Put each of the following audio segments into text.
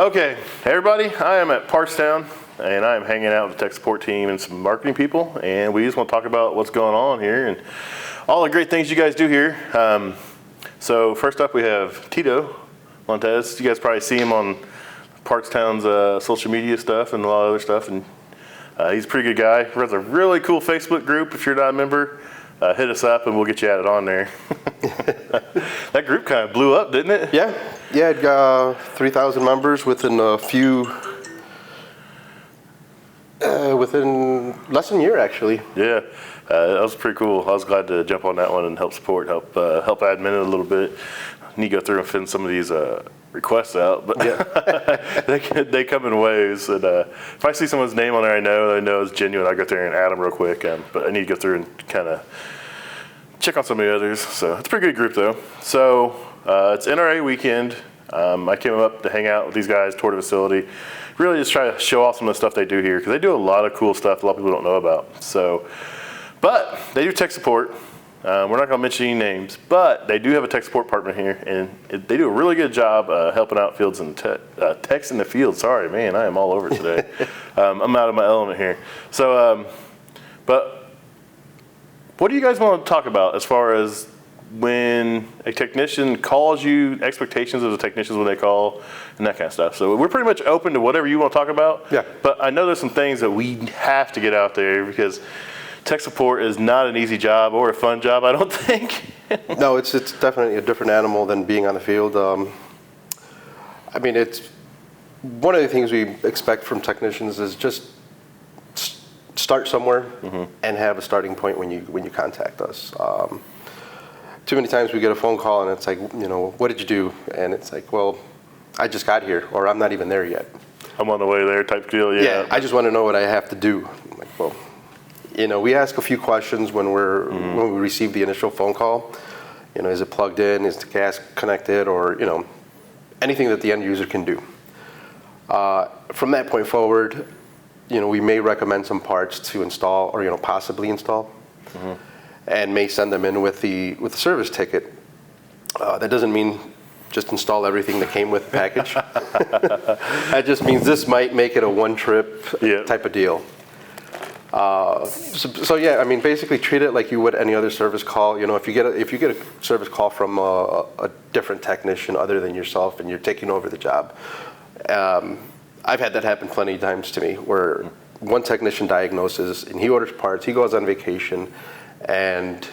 Okay, hey everybody, I am at Parkstown and I am hanging out with the tech support team and some marketing people, and we just want to talk about what's going on here and all the great things you guys do here. So first up we have Tito Montez. You guys probably see him on Parkstown's social media stuff and a lot of other stuff, and he's a pretty good guy. He runs a really cool Facebook group. If you're not a member, hit us up and we'll get you added on there. That group kind of blew up, didn't it? Yeah, it got 3,000 members within within less than a year, actually. Yeah, that was pretty cool. I was glad to jump on that one and help support, help admin it a little bit. Need to go through and fill some of these requests out, but yeah. they come in waves. And if I see someone's name on there, I know it's genuine. I go through and add them real quick. But I need to go through and kind of check on some of the others. So it's a pretty good group, though. So it's NRA weekend. I came up to hang out with these guys, tour the facility, really just try to show off some of the stuff they do here, because they do a lot of cool stuff a lot of people don't know about. So, but they do tech support. We're not going to mention any names, but they do have a tech support department here, and they do a really good job helping out fields and techs in the field. Sorry, man, I am all over it today. I'm out of my element here. So, but what do you guys want to talk about as far as when a technician calls you, expectations of the technicians when they call, and that kind of stuff? So we're pretty much open to whatever you want to talk about. Yeah. But I know there's some things that we have to get out there, because tech support is not an easy job or a fun job, I don't think. No, it's definitely a different animal than being on the field. I mean, it's one of the things we expect from technicians is just start somewhere and have a starting point when you contact us. Too many times we get a phone call and it's like, what did you do? And it's like, well, I just got here, or I'm not even there yet. I'm on the way there type deal, yeah. Yeah, I just want to know what I have to do. I'm like, well, we ask a few questions when we receive the initial phone call. Is it plugged in? Is the gas connected? Or anything that the end user can do. From that point forward, we may recommend some parts to install, or possibly install, and may send them in with the service ticket. That doesn't mean just install everything that came with the package. That just means this might make it a one-trip type of deal. So yeah, I mean, basically treat it like you would any other service call. If you get a service call from a different technician other than yourself, and you're taking over the job. I've had that happen plenty of times to me, where one technician diagnoses and he orders parts, he goes on vacation, and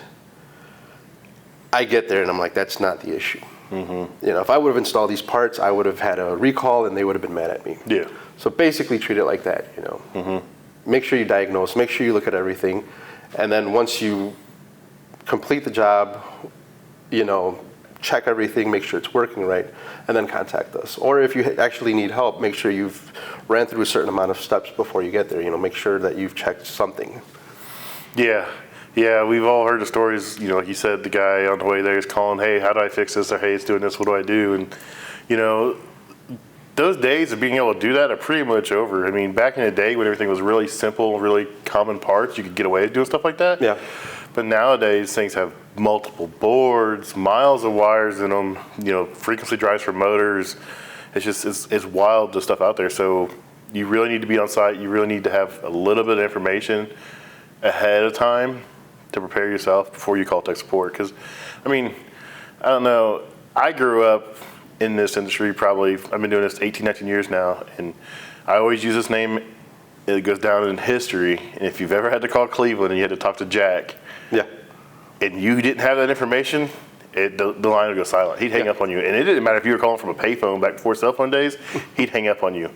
I get there and I'm like, that's not the issue. If I would have installed these parts, I would have had a recall and they would have been mad at me. Yeah. So basically treat it like that. Make sure you diagnose, make sure you look at everything, and then once you complete the job, check everything, make sure it's working right, and then contact us. Or if you actually need help, make sure you've ran through a certain amount of steps before you get there. Make sure that you've checked something. Yeah, we've all heard the stories. Like you said, the guy on the way there is calling, hey, how do I fix this? Or hey, it's doing this, what do I do? And those days of being able to do that are pretty much over. I mean, back in the day when everything was really simple, really common parts, you could get away with doing stuff like that. Yeah. But nowadays, things have multiple boards, miles of wires in them, frequency drives for motors. It's just, it's wild, the stuff out there. So you really need to be on site. You really need to have a little bit of information ahead of time to prepare yourself before you call tech support. Because, I mean, I don't know. I grew up in this industry probably, I've been doing this 18, 19 years now, and I always use this name. It goes down in history. And if you've ever had to call Cleveland and you had to talk to Jack, and you didn't have that information, the line would go silent. He'd hang up on you. And it didn't matter if you were calling from a payphone back before cell phone days, he'd hang up on you.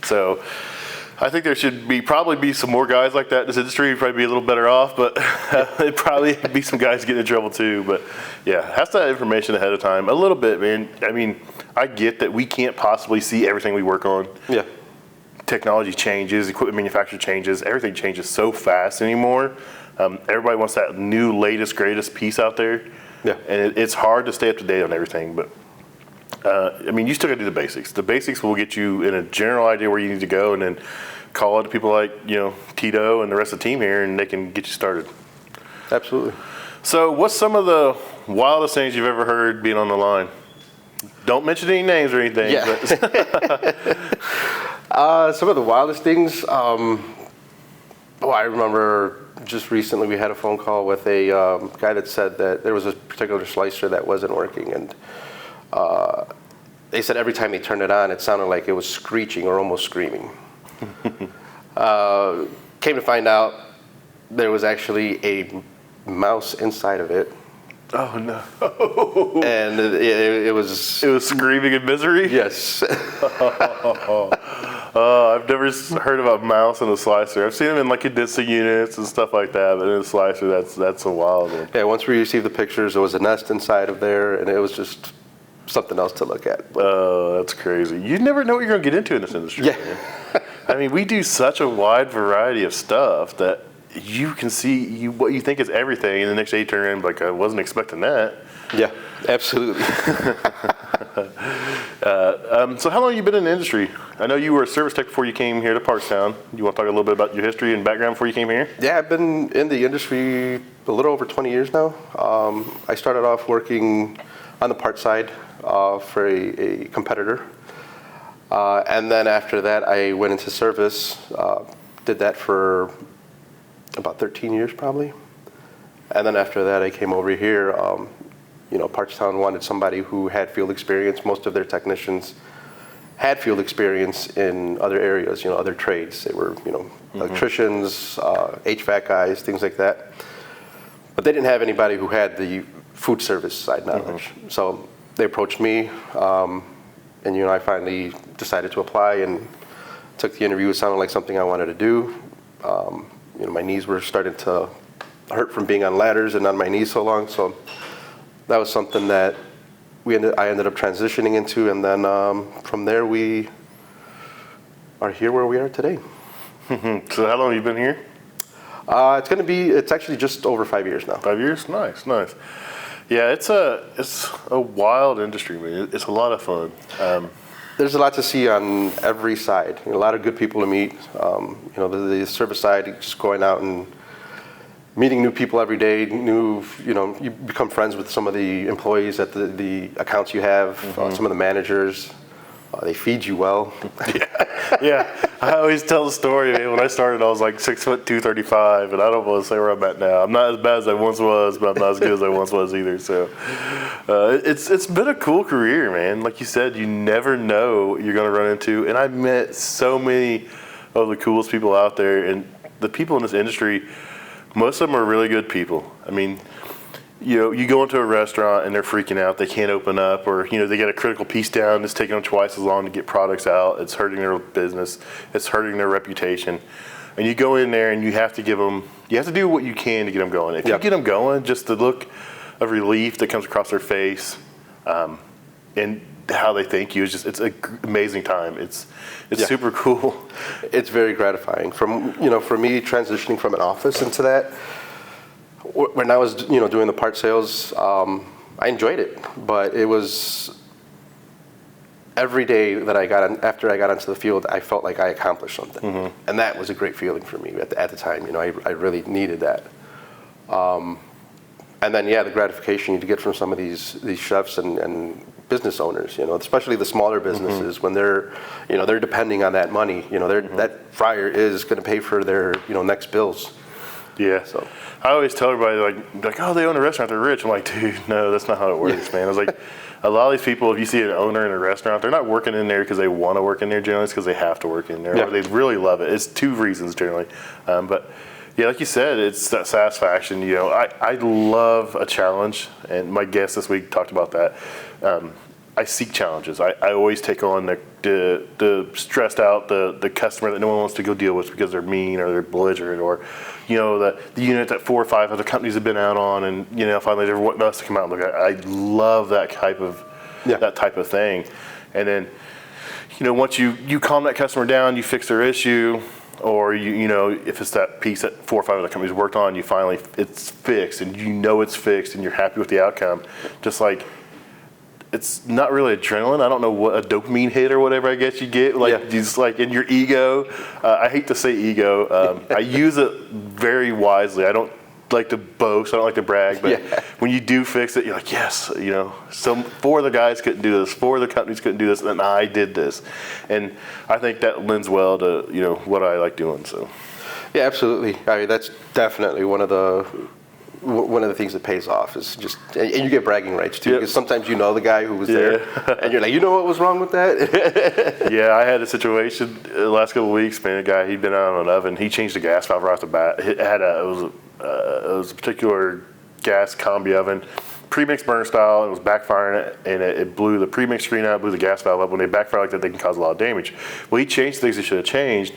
So I think there should probably be some more guys like that in this industry. You'd probably be a little better off, but there'd probably be some guys getting in trouble too. But yeah, has to have information ahead of time. A little bit, man. I mean, I get that we can't possibly see everything we work on. Yeah. Technology changes, equipment manufacturer changes, everything changes so fast anymore. Everybody wants that new, latest, greatest piece out there. Yeah. And it's hard to stay up to date on everything, but I mean, you still gotta do the basics. The basics will get you in a general idea where you need to go, and then call out to people like, Tito and the rest of the team here, and they can get you started. Absolutely. So what's some of the wildest things you've ever heard being on the line? Don't mention any names or anything. Yeah. Some of the wildest things. I remember just recently we had a phone call with a guy that said that there was a particular slicer that wasn't working, and they said every time he turned it on, it sounded like it was screeching or almost screaming. Came to find out there was actually a mouse inside of it. Oh no! And it was screaming in misery. Yes. I've never heard about mouse in a slicer. I've seen them in like condensing units and stuff like that, but in a slicer, that's a wild one. Yeah. Once we received the pictures, there was a nest inside of there, and it was just something else to look at. Oh, that's crazy. You never know what you're going to get into in this industry. Yeah. Man. I mean, we do such a wide variety of stuff that you can see what you think is everything, and the next day you turn around and be like, I wasn't expecting that. Yeah, absolutely. So how long have you been in the industry? I know you were a service tech before you came here to Parkstown. You want to talk a little bit about your history and background before you came here? Yeah, I've been in the industry a little over 20 years now. I started off working on the part side for a competitor. And then after that, I went into service, did that for about 13 years probably. And then after that, I came over here. Parkstown wanted somebody who had field experience. Most of their technicians had field experience in other areas, other trades. They were, electricians, HVAC guys, things like that. But they didn't have anybody who had the food service side knowledge. So they approached me, and I finally decided to apply and took the interview. It sounded like something I wanted to do. My knees were starting to hurt from being on ladders and on my knees so long. So that was something that I ended up transitioning into, and then from there we are here where we are today. So how long have you been here? It's actually just over 5 years now. 5 years? Nice. Yeah, it's a wild industry, man. It's a lot of fun. There's a lot to see on every side. A lot of good people to meet. The service side, just going out and meeting new people every day. You become friends with some of the employees at the accounts you have. Some of the managers. They feed you well. Yeah. I always tell the story, man. When I started, I was like 6'2", 235, and I don't want to say where I'm at now. I'm not as bad as I once was, but I'm not as good as I once was either. So it's been a cool career, man. Like you said, you never know what you're going to run into. And I met so many of the coolest people out there, and the people in this industry, most of them are really good people. I mean, you go into a restaurant and they're freaking out. They can't open up, or they get a critical piece down. It's taking them twice as long to get products out. It's hurting their business. It's hurting their reputation. And you go in there and you have to do what you can to get them going. If you get them going, just the look of relief that comes across their face, and how they thank you it's an amazing time. It's super cool. It's very gratifying. For me, transitioning from an office into that. When I was, doing the part sales, I enjoyed it, but it was every day that after I got onto the field, I felt like I accomplished something, and that was a great feeling for me at the time. I really needed that, and then the gratification you get from some of these chefs and business owners, especially the smaller businesses when they're depending on that money. That fryer is going to pay for their next bills. Yeah. So I always tell everybody like, oh, they own a restaurant, they're rich. I'm like, dude, no, that's not how it works, man. I was like, a lot of these people, if you see an owner in a restaurant, they're not working in there because they want to work in there. Generally, it's because they have to work in there. Or they really love it. It's two reasons generally, but yeah, like you said, it's that satisfaction. I love a challenge, and my guest this week talked about that. I seek challenges. I always take on the stressed out, the customer that no one wants to go deal with because they're mean or they're belligerent, or the unit that 4 or 5 other companies have been out on, and finally they're wanting us to come out and look at. I love that type of thing. And then once you calm that customer down, you fix their issue, or if it's that piece that 4 or 5 other companies worked on, it's fixed, and it's fixed, and you're happy with the outcome. Just like, it's not really adrenaline. I don't know what a dopamine hit or whatever I guess you get. Just like in your ego. I hate to say ego. I use it very wisely. I don't like to boast, I don't like to brag, but Yeah. when you do fix it, you're like, yes, some 4 other guys couldn't do this, 4 other companies couldn't do this, and I did this. And I think that lends well to, what I like doing, so. Yeah, absolutely. I mean, that's definitely one of the things that pays off is just, and you get bragging rights too, Yep. because sometimes you know the guy who was there, and you're like, you know what was wrong with that? Yeah, I had a situation the last couple of weeks, man, a guy, he'd been out on an oven, he changed the gas valve right off the bat. It was a particular gas combi oven, pre-mix burner style, and it was backfiring, and it blew the pre-mix screen out, blew the gas valve up. When they backfire like that, they can cause a lot of damage. Well, he changed things he should have changed.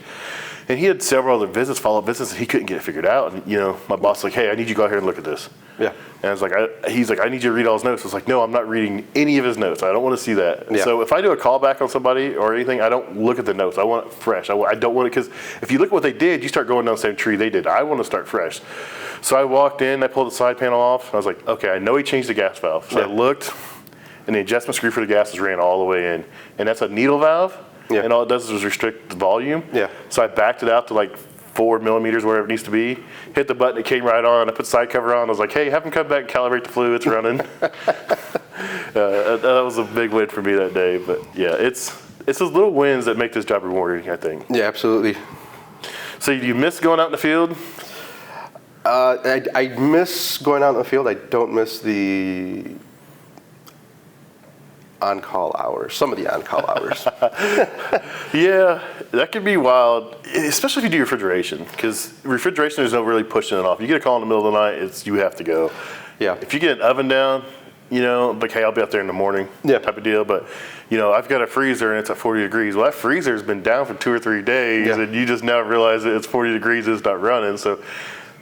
And he had several other follow-up visits, and he couldn't get it figured out. And, my boss was like, hey, I need you to go out here and look at this. Yeah. And I was like, he's like, I need you to read all his notes. I was like, no, I'm not reading any of his notes. I don't want to see that. Yeah. So if I do a callback on somebody or anything, I don't look at the notes. I want it fresh. I don't want it, because if you look at what they did, you start going down the same tree they did. I want to start fresh. So I walked in, I pulled the side panel off. And I was like, okay, I know he changed the gas valve. So I looked, and the adjustment screw for the gases ran all the way in. And that's a needle valve. Yeah. And all it does is restrict the volume. Yeah. So I backed it out to like 4 millimeters, wherever it needs to be. Hit the button, it came right on. I put side cover on. I was like, hey, have him come back and calibrate the fluid. It's running. That was a big win for me that day. But yeah, it's those little wins that make this job rewarding, I think. Yeah, absolutely. So do you miss going out in the field? I miss going out in the field. I don't miss the on-call hours, some of the on-call hours. Yeah, that can be wild, especially if you do refrigeration, because refrigeration, there's no really pushing it off. You get a call in the middle of the night, you have to go. Yeah. If you get an oven down, like, hey, I'll be out there in the morning, Yeah. type of deal. But, I've got a freezer and it's at 40 degrees. Well, that freezer's been down for 2 or 3 days, Yeah. and you just now realize that it's 40 degrees and it's not running. So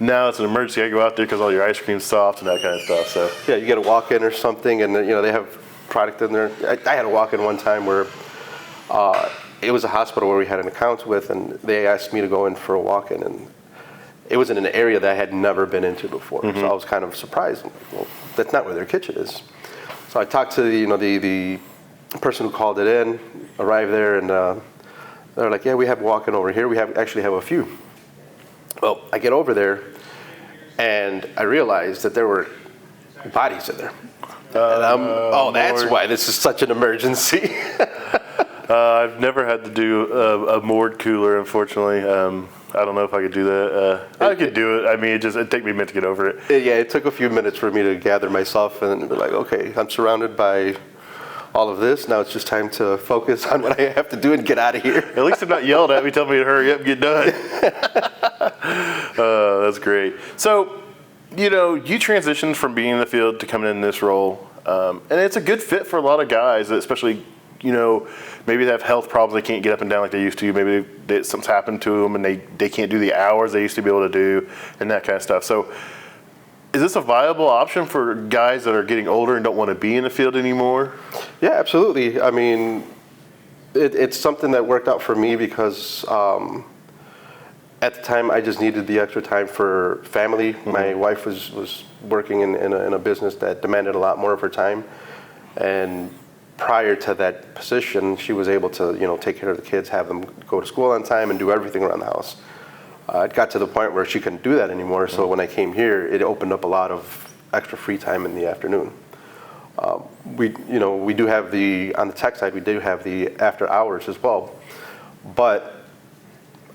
now it's an emergency. I go out there because all your ice cream's soft and that kind of stuff. So Yeah, you get a walk-in or something, and they have product in there. I had a walk-in one time where it was a hospital where we had an account with, and they asked me to go in for a walk-in, and it was in an area that I had never been into before. Mm-hmm. So I was kind of surprised. Well, that's not where their kitchen is. So I talked to the person who called it in, arrived there, and they're like, yeah, we have a walk-in over here. We actually have a few. Well, I get over there, and I realized that there were bodies in there. And that's Lord. why this is such an emergency. I've never had to do a moored cooler, unfortunately. I don't know if I could do that. I could do it. I mean, it'd take me a minute to get over it. Yeah, it took a few minutes for me to gather myself and be like, okay, I'm surrounded by all of this. Now it's just time to focus on what I have to do and get out of here. At least they're not yelling at me, telling me to hurry up and get done. That's great. So, you transitioned from being in the field to coming in this role. And it's a good fit for a lot of guys, especially, maybe they have health problems. They can't get up and down like they used to. Maybe something's happened to them and they can't do the hours they used to be able to do and that kind of stuff. So is this a viable option for guys that are getting older and don't want to be in the field anymore? Yeah, absolutely. I mean, it's something that worked out for me because at the time I just needed the extra time for family. Mm-hmm. My wife was working in a business that demanded a lot more of her time. And prior to that position, she was able to, take care of the kids, have them go to school on time, and do everything around the house. It got to the point where she couldn't do that anymore. So when I came here, it opened up a lot of extra free time in the afternoon. We do have on the tech side, we do have the after hours as well, but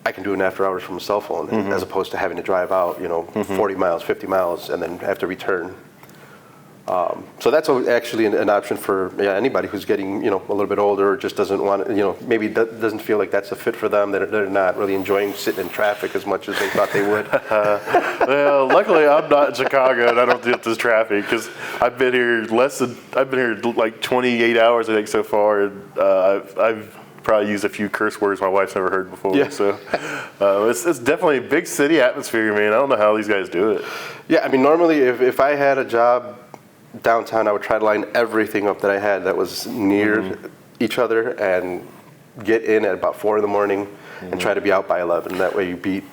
I can do an after hours from a cell phone, mm-hmm. as opposed to having to drive out, mm-hmm. 40 miles, 50 miles, and then have to return. So that's actually an option for anybody who's getting, a little bit older, or just doesn't want, maybe doesn't feel like that's a fit for them. They're not really enjoying sitting in traffic as much as they thought they would. Well, luckily I'm not in Chicago and I don't deal with this traffic because I've been here like 28 hours, I think, so far. And I've probably used a few curse words my wife's never heard before. Yeah. So it's definitely a big city atmosphere, man. I don't know how these guys do it. Yeah, I mean, normally if I had a job downtown, I would try to line everything up that I had that was near mm-hmm. each other and get in at about 4 in the morning mm-hmm. and try to be out by 11. That way you beat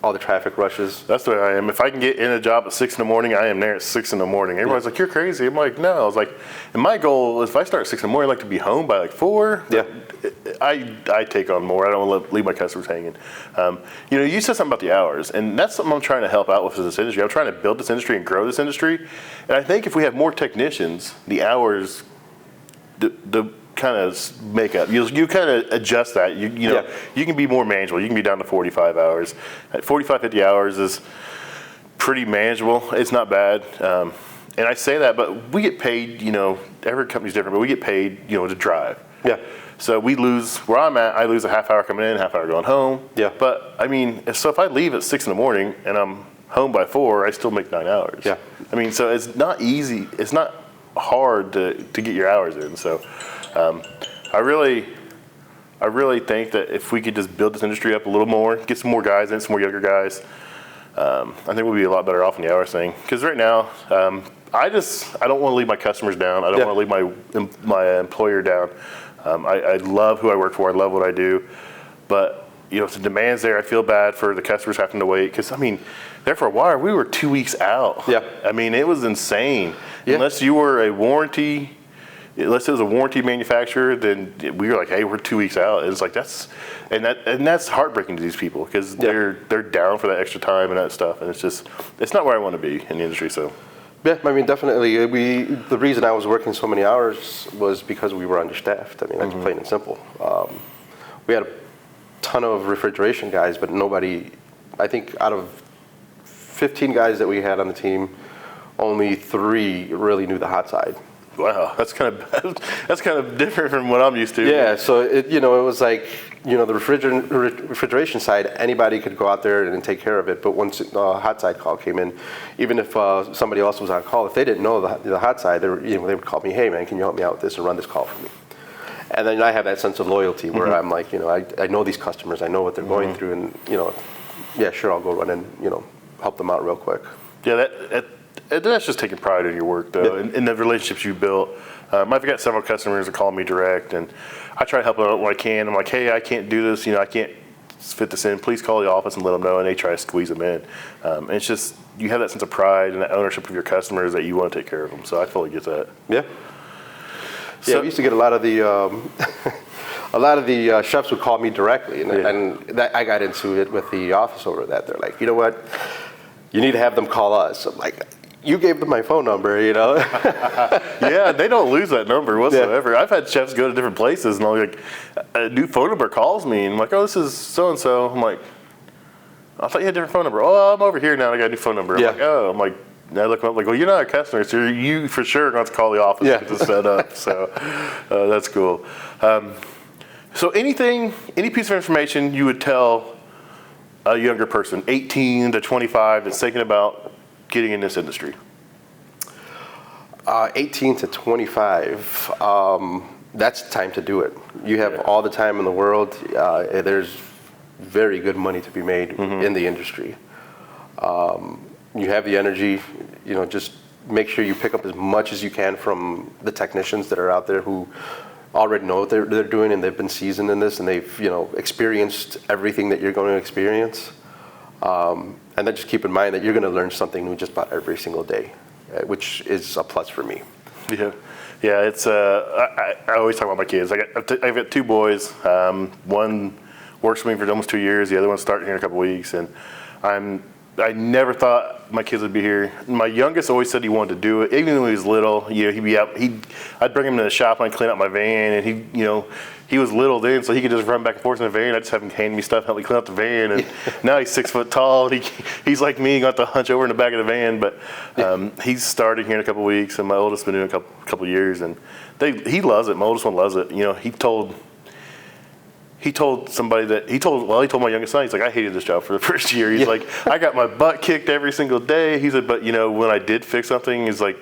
all the traffic rushes. That's the way I am. If I can get in a job at 6 in the morning, I am there at 6 in the morning. Everybody's like, you're crazy. I'm like, no. I was like, and my goal is if I start at 6 in the morning, I like to be home by like 4. Yeah. I take on more. I don't want to leave my customers hanging. You said something about the hours, and that's something I'm trying to help out with this industry. I'm trying to build this industry and grow this industry. And I think if we have more technicians, the hours, the kind of make up. You kind of adjust that. You can be more manageable. You can be down to 45 hours. At 45, 50 hours is pretty manageable. It's not bad. And I say that, but we get paid, every company's different, but we get paid, to drive. Yeah. So we lose, where I'm at, I lose a half hour coming in, half hour going home. Yeah. But, so if I leave at 6 in the morning and I'm home by 4, I still make 9 hours. Yeah. So it's not easy. It's not hard to get your hours in. So I really think that if we could just build this industry up a little more, get some more guys in, some more younger guys, I think we'll be a lot better off in the hours thing. Because right now, I don't want to leave my customers down. I don't want to leave my employer down. I love who I work for. I love what I do. But, if the demand's there, I feel bad for the customers having to wait. Because, there for a while, we were 2 weeks out. Yeah. It was insane. Yeah. Unless it was a warranty manufacturer, then we were like, hey, we're 2 weeks out. And it's like, that's heartbreaking to these people because they're down for that extra time and that stuff. And it's not where I want to be in the industry, so. Yeah, definitely. The reason I was working so many hours was because we were understaffed. That's plain and simple. We had a ton of refrigeration guys, but nobody, I think out of 15 guys that we had on the team, only 3 really knew the hot side. Wow, that's kind of different from what I'm used to. Yeah, so it was like, the refrigeration side, anybody could go out there and take care of it. But once the hot side call came in, even if somebody else was on call, if they didn't know the hot side, they would call me, hey man, can you help me out with this and run this call for me? And then I have that sense of loyalty where I'm like, I know these customers, I know what they're going through, and yeah, sure, I'll go run and help them out real quick. Yeah, that's just taking pride in your work, though, and the relationships you built. I've got several customers that call me direct, and I try to help them out when I can. I'm like, hey, I can't do this. I can't fit this in. Please call the office and let them know, and they try to squeeze them in. And it's just you have that sense of pride and that ownership of your customers that you want to take care of them. So I fully get that. Yeah. So, we used to get a lot of the chefs would call me directly, and that, I got into it with the office over that. They're like, you know what? You need to have them call us. I'm like, you gave them my phone number, Yeah, they don't lose that number whatsoever. Yeah. I've had chefs go to different places and like a new phone number calls me and I'm like, oh, this is so and so. I'm like, I thought you had a different phone number. Oh, I'm over here now. I got a new phone number. I'm like, oh, I look them up like, well, you're not a customer, so you for sure are going to have to call the office to get this set up. So that's cool. So any piece of information you would tell a younger person, 18 to 25, that's thinking about getting in this industry? 18 to 25, that's the time to do it. You have all the time in the world. There's very good money to be made in the industry. You have the energy, just make sure you pick up as much as you can from the technicians that are out there who already know what they're doing and they've been seasoned in this and they've experienced everything that you're going to experience. And then just keep in mind that you're going to learn something new just about every single day, which is a plus for me. Yeah. It's I always talk about my kids. I've got 2 boys. One works for me for almost 2 years. The other one's starting here in a couple weeks, and I never thought my kids would be here. My youngest always said he wanted to do it, even when he was little. He'd be out. I'd bring him to the shop and I'd clean out my van, and he was little then, so he could just run back and forth in the van. I just have him hand me stuff, help me clean out the van, and now he's 6 foot tall. He's like me, got to hunch over in the back of the van. But he's starting here in a couple weeks, and my oldest been doing a couple years, and he loves it. My oldest one loves it. He told my youngest son, he's like, I hated this job for the first year. He's like, I got my butt kicked every single day. He said, but when I did fix something, he's like,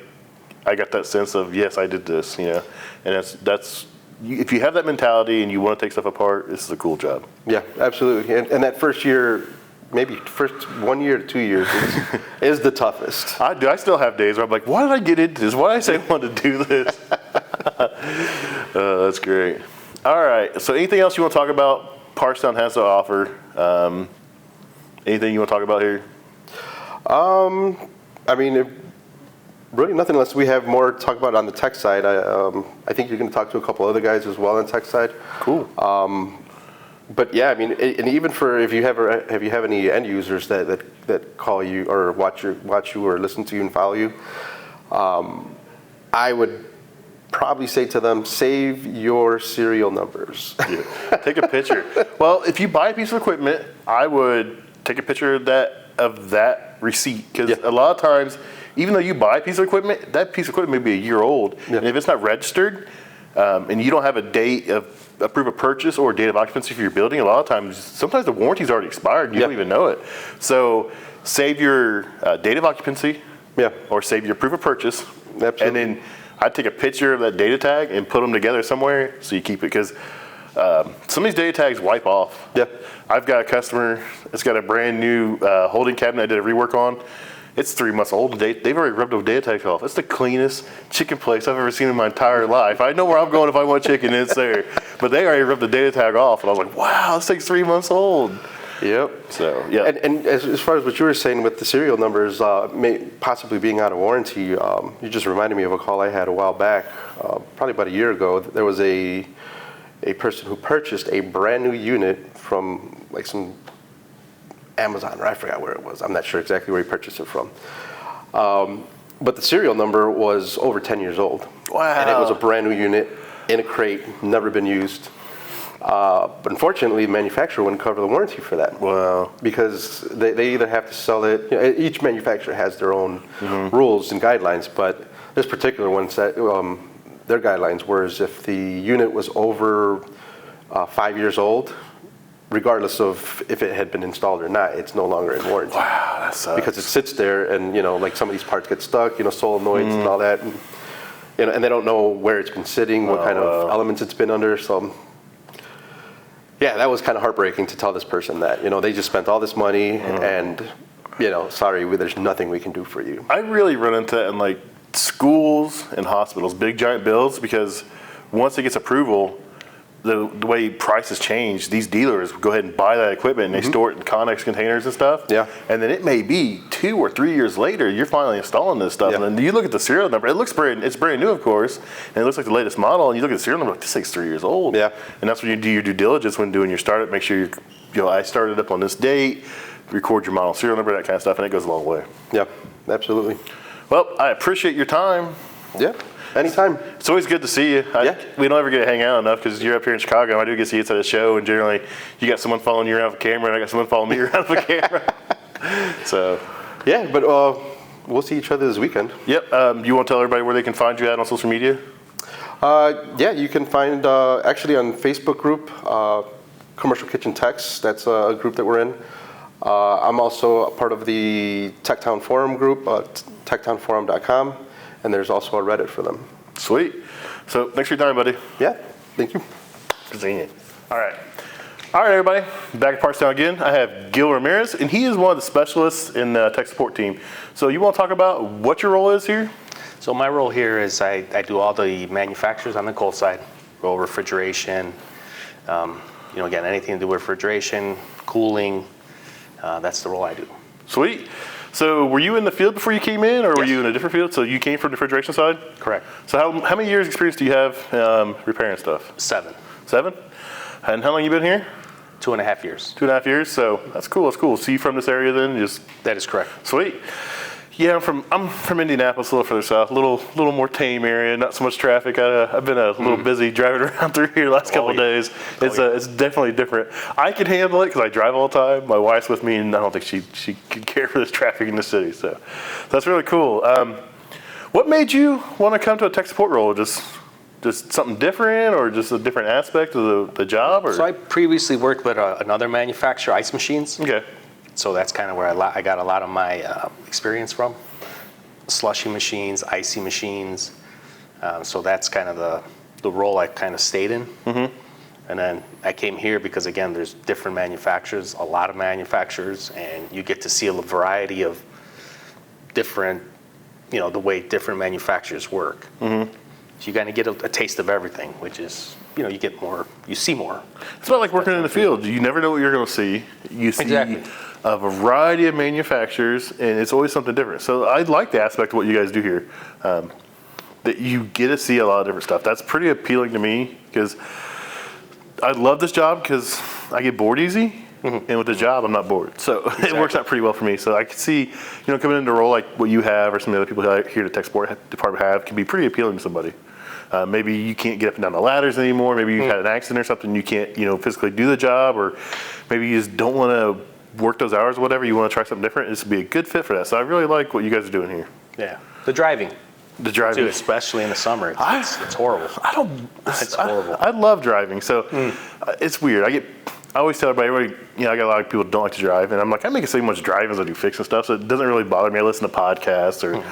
I got that sense of, yes, I did this, and that's, if you have that mentality and you want to take stuff apart, this is a cool job. Yeah, absolutely. And that first year, maybe first 1 year to 2 years is the toughest. I still have days where I'm like, why did I get into this? Why did I say I wanted to do this? That's great. All right. So anything else you want to talk about Parstown has to offer Anything you want to talk about here? I mean, really nothing unless we have more to talk about on the tech side. I think you're going to talk to a couple other guys as well on the tech side. Cool. But yeah, I mean, and even for if you have any end users that call you or watch you or listen to you and follow you, I would probably say to them, save your serial numbers. Yeah. Take a picture. Well, if you buy a piece of equipment, I would take a picture of that receipt, because a lot of times, even though you buy a piece of equipment, that piece of equipment may be a year old, and if it's not registered, and you don't have a date of a proof of purchase or a date of occupancy for your building, a lot of times, sometimes the warranty's already expired and you don't even know it. So save your date of occupancy, or save your proof of purchase, and then I'd take a picture of that data tag and put them together somewhere so you keep it, because some of these data tags wipe off. I've got a customer that's got a brand new holding cabinet I did a rework on. It's 3 months old. They've already rubbed those data tags off. It's the cleanest chicken place I've ever seen in my entire life. I know where I'm going if I want chicken, it's there. But they already rubbed the data tag off, and I was like, wow, this thing's 3 months old. So, yeah. And as far as what you were saying with the serial numbers possibly being out of warranty, you just reminded me of a call I had a while back, probably about a year ago. There was a person who purchased a brand new unit from like some Amazon, or I forgot where it was. I'm not sure exactly where he purchased it from. But the serial number was over 10 years old. Wow. And it was a brand new unit in a crate, never been used. But unfortunately, the manufacturer wouldn't cover the warranty for that. Wow. Because they either have to sell it, each manufacturer has their own rules and guidelines, but this particular one said, their guidelines were is if the unit was over 5 years old, regardless of if it had been installed or not, it's no longer in warranty. Wow, that sucks. Because it sits there, and like some of these parts get stuck, solenoids and all that, and they don't know where it's been sitting, what kind of elements it's been under. So, yeah, that was kind of heartbreaking to tell this person that they just spent all this money, and sorry, there's nothing we can do for you. I really run into that in like schools and hospitals, big giant bills, because once it gets approval, the way prices change, these dealers go ahead and buy that equipment and they store it in Connex containers and stuff. And then it may be 2 or 3 years later, you're finally installing this stuff. And then you look at the serial number, it's brand new, of course, and it looks like the latest model, and you look at the serial number, like, this thing's 3 years old. And that's when you do your due diligence when doing your startup, make sure I started up on this date, record your model serial number, that kind of stuff, and it goes a long way. Yeah, absolutely. Well, I appreciate your time. Yeah. Anytime. It's always good to see you. We don't ever get to hang out enough because you're up here in Chicago. I do get to see you at a show, and generally you got someone following you around with a camera, and I got someone following me around with a camera. So, yeah, but we'll see each other this weekend. Yep. You want to tell everybody where they can find you at on social media? Yeah, you can find actually on Facebook group, Commercial Kitchen Techs. That's a group that we're in. I'm also a part of the TechTown Forum group, techtownforum.com. And there's also a Reddit for them. Sweet. So thanks for your time, buddy. Yeah, thank you. Good seeing you. All right, everybody. Back at Partstown again. I have Gil Ramirez, and he is one of the specialists in the tech support team. So you want to talk about what your role is here? So my role here is I do all the manufacturers on the cold side, roll refrigeration, again, anything to do with refrigeration, cooling, that's the role I do. Sweet. So were you in the field before you came in, or were you in a different field? So you came from the refrigeration side? Correct. So how many years experience do you have repairing stuff? 7. 7? And how long you been here? 2.5 years. 2.5 years, so that's cool, So you from this area then? That is correct. Sweet. Yeah, I'm from Indianapolis, a little further south, a little more tame area, not so much traffic. I've been a little busy driving around through here the last couple of days. It's definitely different. I can handle it because I drive all the time. My wife's with me, and I don't think she could care for this traffic in the city. So that's really cool. What made you want to come to a tech support role? Just something different, or just a different aspect of the job? Or? So I previously worked with another manufacturer, ice machines. Okay. So that's kind of where I got a lot of my experience from. Slushy machines, icy machines. So that's kind of the role I kind of stayed in. Mm-hmm. And then I came here because, again, there's different manufacturers, a lot of manufacturers, and you get to see a variety of different, the way different manufacturers work. Mm-hmm. So you kind of get a taste of everything, which is, you get more, you see more. It's about like working in the field. You never know what you're going to see. You see exactly. a variety of manufacturers, and it's always something different. So I like the aspect of what you guys do here, that you get to see a lot of different stuff. That's pretty appealing to me because I love this job because I get bored easy. And with the job, I'm not bored. So it works out pretty well for me. So I can see, coming into a role like what you have or some of the other people here at the tech support department have can be pretty appealing to somebody. Maybe you can't get up and down the ladders anymore. Maybe you've had an accident or something. You can't, physically do the job, or maybe you just don't want to work those hours or whatever. You want to try something different. This would be a good fit for that. So I really like what you guys are doing here. Yeah. The driving. Too, especially in the summer. It's horrible. It's horrible. I love driving. So it's weird. I always tell everybody, I got a lot of people that don't like to drive, and I'm like, I make so much driving as I do fixing stuff, so it doesn't really bother me. I listen to podcasts or,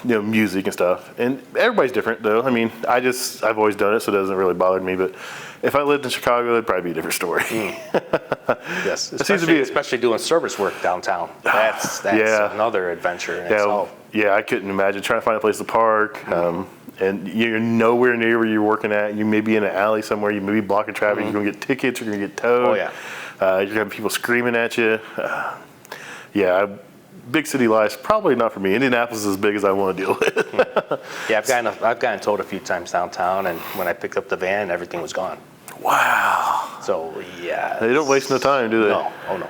music and stuff. And everybody's different, though. I mean, I've always done it, so it doesn't really bother me. But if I lived in Chicago, it'd probably be a different story. Yes, especially doing service work downtown. That's another adventure in itself. Yeah, I couldn't imagine trying to find a place to park. And you're nowhere near where you're working at. You may be in an alley somewhere. You may be blocking traffic. You're going to get tickets. You're going to get towed. Oh, yeah. You're going to have people screaming at you. Big city life's probably not for me. Indianapolis is as big as I want to deal with. Yeah, I've gotten towed a few times downtown, and when I picked up the van, everything was gone. Wow. So, yeah. They don't waste no time, do they? No. Oh, no.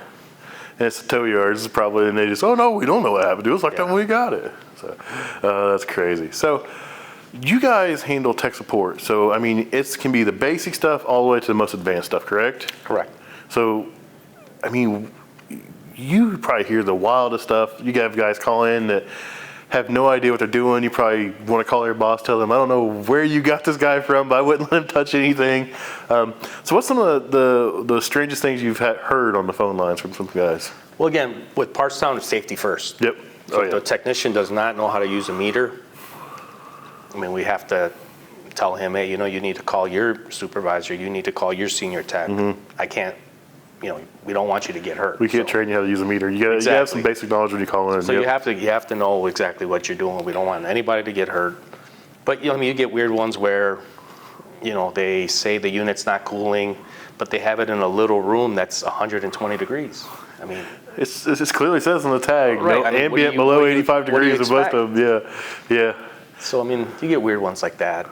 And it's the tow yards probably, and they just, oh, no, we don't know what happened to us. Like that we got it. So that's crazy. So you guys handle tech support. So, I mean, it can be the basic stuff all the way to the most advanced stuff, correct? Correct. So, I mean, you probably hear the wildest stuff. You have guys call in that have no idea what they're doing. You probably want to call your boss, tell them, I don't know where you got this guy from, but I wouldn't let him touch anything. So what's some of the strangest things you've heard on the phone lines from some guys? Well, again, with parts town, it's safety first. Yep. So if the technician does not know how to use a meter, I mean, we have to tell him, hey, you need to call your supervisor. You need to call your senior tech. I can't, we don't want you to get hurt. We can't train you how to use a meter. You have some basic knowledge when you call in. So you have to know exactly what you're doing. We don't want anybody to get hurt. But you get weird ones where, they say the unit's not cooling, but they have it in a little room that's 120 degrees. I mean, it clearly says on the tag, right. Ambient below 85 degrees is most of them. Yeah. So, I mean, you get weird ones like that.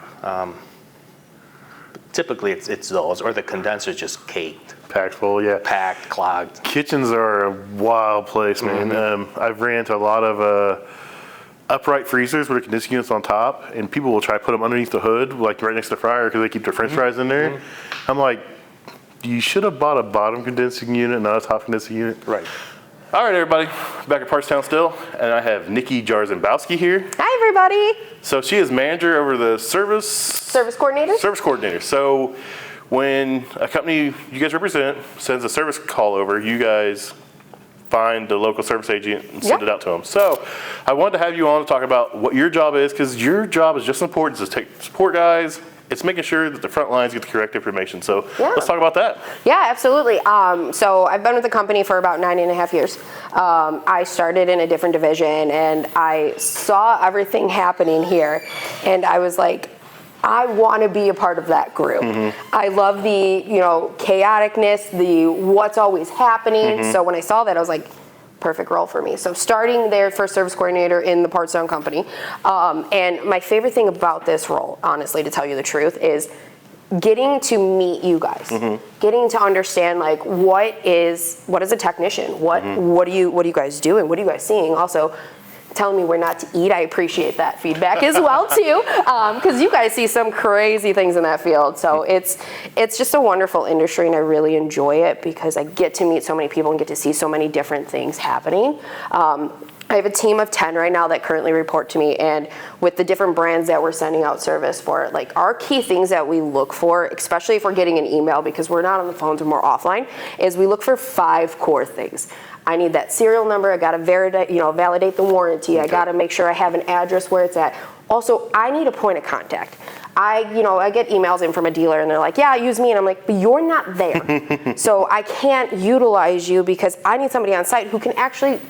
Typically, it's those, or the condenser's just caked. Packed full, yeah. Packed, clogged. Kitchens are a wild place, man. I've ran into a lot of upright freezers with the condensing units on top, and people will try to put them underneath the hood, like right next to the fryer, because they keep their french fries in there. I'm like, you should have bought a bottom condensing unit, not a top condensing unit. Right. All right, everybody, back at Partstown still, and I have Nikki Jarzembowski here. Hi, everybody. So she is manager over the service coordinator. Service coordinator. So when a company you guys represent sends a service call over, you guys find the local service agent and send it out to them. So I wanted to have you on to talk about what your job is, because your job is just as important as tech support guys. It's making sure that the front lines get the correct information. So let's talk about that. Yeah, absolutely. So I've been with the company for about 9.5 years. I started in a different division, and I saw everything happening here, and I was like, I want to be a part of that group. I love the, chaoticness, the what's always happening. So when I saw that, I was like, perfect role for me. So starting there for service coordinator in the Partstown company. And my favorite thing about this role, honestly, to tell you the truth, is getting to meet you guys, getting to understand what is a technician? What do you guys do, and what are you guys seeing? Also, telling me where not to eat. I appreciate that feedback as well too, because you guys see some crazy things in that field. So it's just a wonderful industry, and I really enjoy it because I get to meet so many people and get to see so many different things happening. I have a team of 10 right now that currently report to me, and with the different brands that we're sending out service for, our key things that we look for, especially if we're getting an email, because we're not on the phones, we're more offline, is we look for 5 core things. I need that serial number. I got to validate the warranty. I got to make sure I have an address where it's at. Also, I need a point of contact. I get emails in from a dealer, and they're like, yeah, use me. And I'm like, but you're not there. So I can't utilize you because I need somebody on site who can actually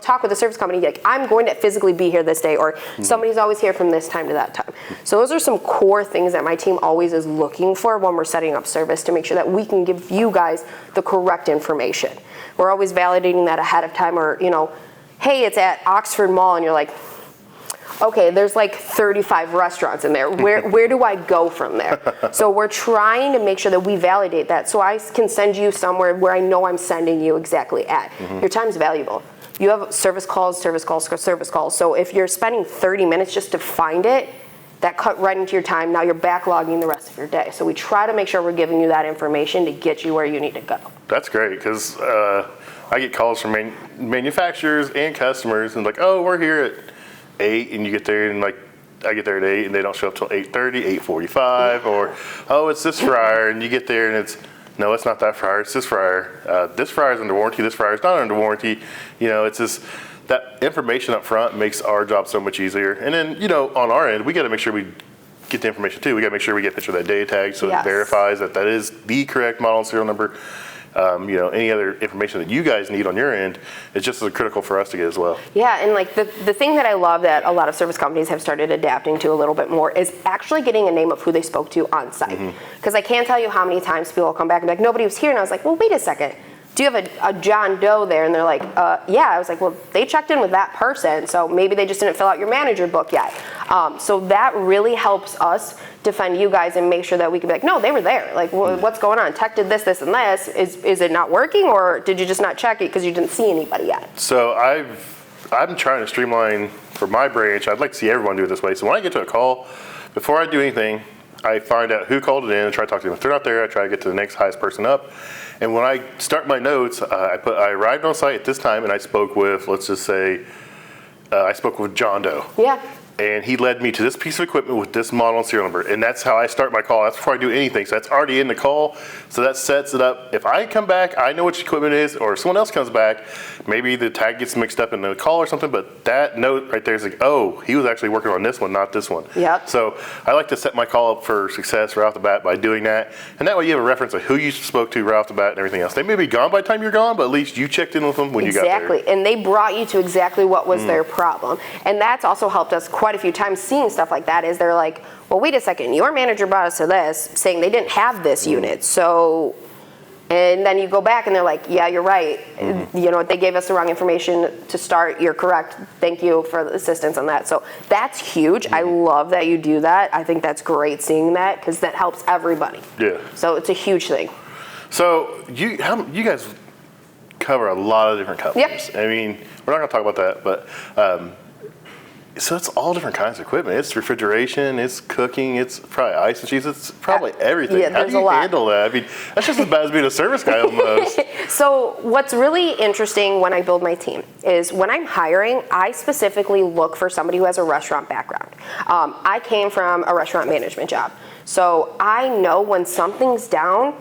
talk with the service company, like, I'm going to physically be here this day, or somebody's always here from this time to that time. So those are some core things that my team always is looking for when we're setting up service to make sure that we can give you guys the correct information. We're always validating that ahead of time, or, hey, it's at Oxford Mall, and you're like, okay, there's like 35 restaurants in there. Where do I go from there? So we're trying to make sure that we validate that, so I can send you somewhere where I know I'm sending you exactly at. Your time's valuable. You have service calls. So if you're spending 30 minutes just to find it, that cut right into your time. Now you're backlogging the rest of your day. So we try to make sure we're giving you that information to get you where you need to go. That's great, because I get calls from manufacturers and customers, and like, oh, we're here at 8, and you get there, and like, I get there at 8, and they don't show up till 8:30, 8:45, or, oh, it's this fryer, and you get there, and no, it's not that fryer, it's this fryer. This fryer's under warranty, this fryer's not under warranty. It's just, that information up front makes our job so much easier. And then, on our end, we got to make sure we get the information too. We got to make sure we get a picture of that data tag, so it verifies that is the correct model and serial number. Any other information that you guys need on your end is just as critical for us to get as well. Yeah, and like the thing that I love that a lot of service companies have started adapting to a little bit more is actually getting a name of who they spoke to on site. Because I can't tell you how many times people will come back and be like, nobody was here, and I was like, well, wait a second. Do you have a John Doe there? And they're like, yeah. I was like, well, they checked in with that person, so maybe they just didn't fill out your manager book yet. So that really helps us defend you guys and make sure that we can be like, no, they were there. Like, what's going on? Tech did this, and this. Is it not working, or did you just not check it because you didn't see anybody yet? So I'm trying to streamline for my branch. I'd like to see everyone do it this way. So when I get to a call, before I do anything, I find out who called it in and try to talk to them. If they're not there, I try to get to the next highest person up. And when I start my notes, I arrived on site at this time, and I spoke with, let's just say, I spoke with John Doe. Yeah. And he led me to this piece of equipment with this model and serial number. And that's how I start my call. That's before I do anything. So that's already in the call. So that sets it up. If I come back, I know which equipment it is, or if someone else comes back, maybe the tag gets mixed up in the call or something, but that note right there is like, oh, he was actually working on this one, not this one. Yep. So I like to set my call up for success right off the bat by doing that. And that way you have a reference of who you spoke to right off the bat and everything else. They may be gone by the time you're gone, but at least you checked in with them when you got there. Exactly. And they brought you to exactly what was their problem. And that's also helped us quite a few times seeing stuff like that. Is they're like, well, wait a second, your manager brought us to this saying they didn't have this unit. So, and then you go back and they're like, yeah, you're right. They gave us the wrong information to start. You're correct. Thank you for the assistance on that. So that's huge. I love that you do that. I think that's great seeing that, because that helps everybody. Yeah. So it's a huge thing. So you guys cover a lot of different companies. Yep. I mean, we're not going to talk about that, but so it's all different kinds of equipment. It's refrigeration, it's cooking, it's probably ice and cheese, it's probably everything. Yeah, How do you handle that? I mean, that's just as bad as being a service guy almost. So what's really interesting when I build my team is when I'm hiring, I specifically look for somebody who has a restaurant background. I came from a restaurant management job. So I know when something's down,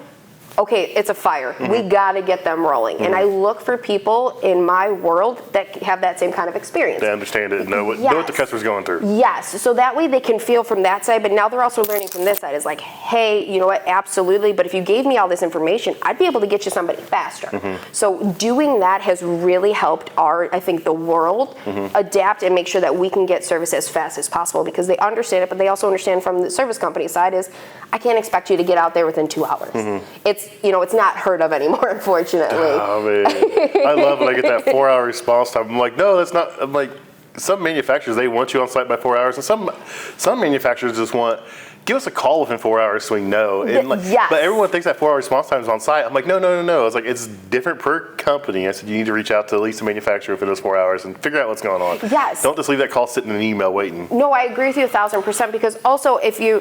okay, it's a fire. We got to get them rolling. And I look for people in my world that have that same kind of experience. They understand it, know what the customer's going through. Yes, so that way they can feel from that side, but now they're also learning from this side. It's like, hey, you know what, absolutely, but if you gave me all this information, I'd be able to get you somebody faster. So doing that has really helped I think the world adapt and make sure that we can get service as fast as possible, because they understand it, but they also understand from the service company side is, I can't expect you to get out there within 2 hours. It's not heard of anymore, unfortunately. Oh, man. I love when I get that 4-hour response time. I'm like, no, that's not. I'm like, some manufacturers, they want you on site by 4 hours, and some manufacturers just want, give us a call within 4 hours so we know. And Yes. But everyone thinks that 4-hour response time is on site. I'm like, no. I was like, it's different per company. I said, you need to reach out to at least the manufacturer within those 4 hours and figure out what's going on. Yes. Don't just leave that call sitting in an email waiting. No, I agree with you 1,000%, because also if you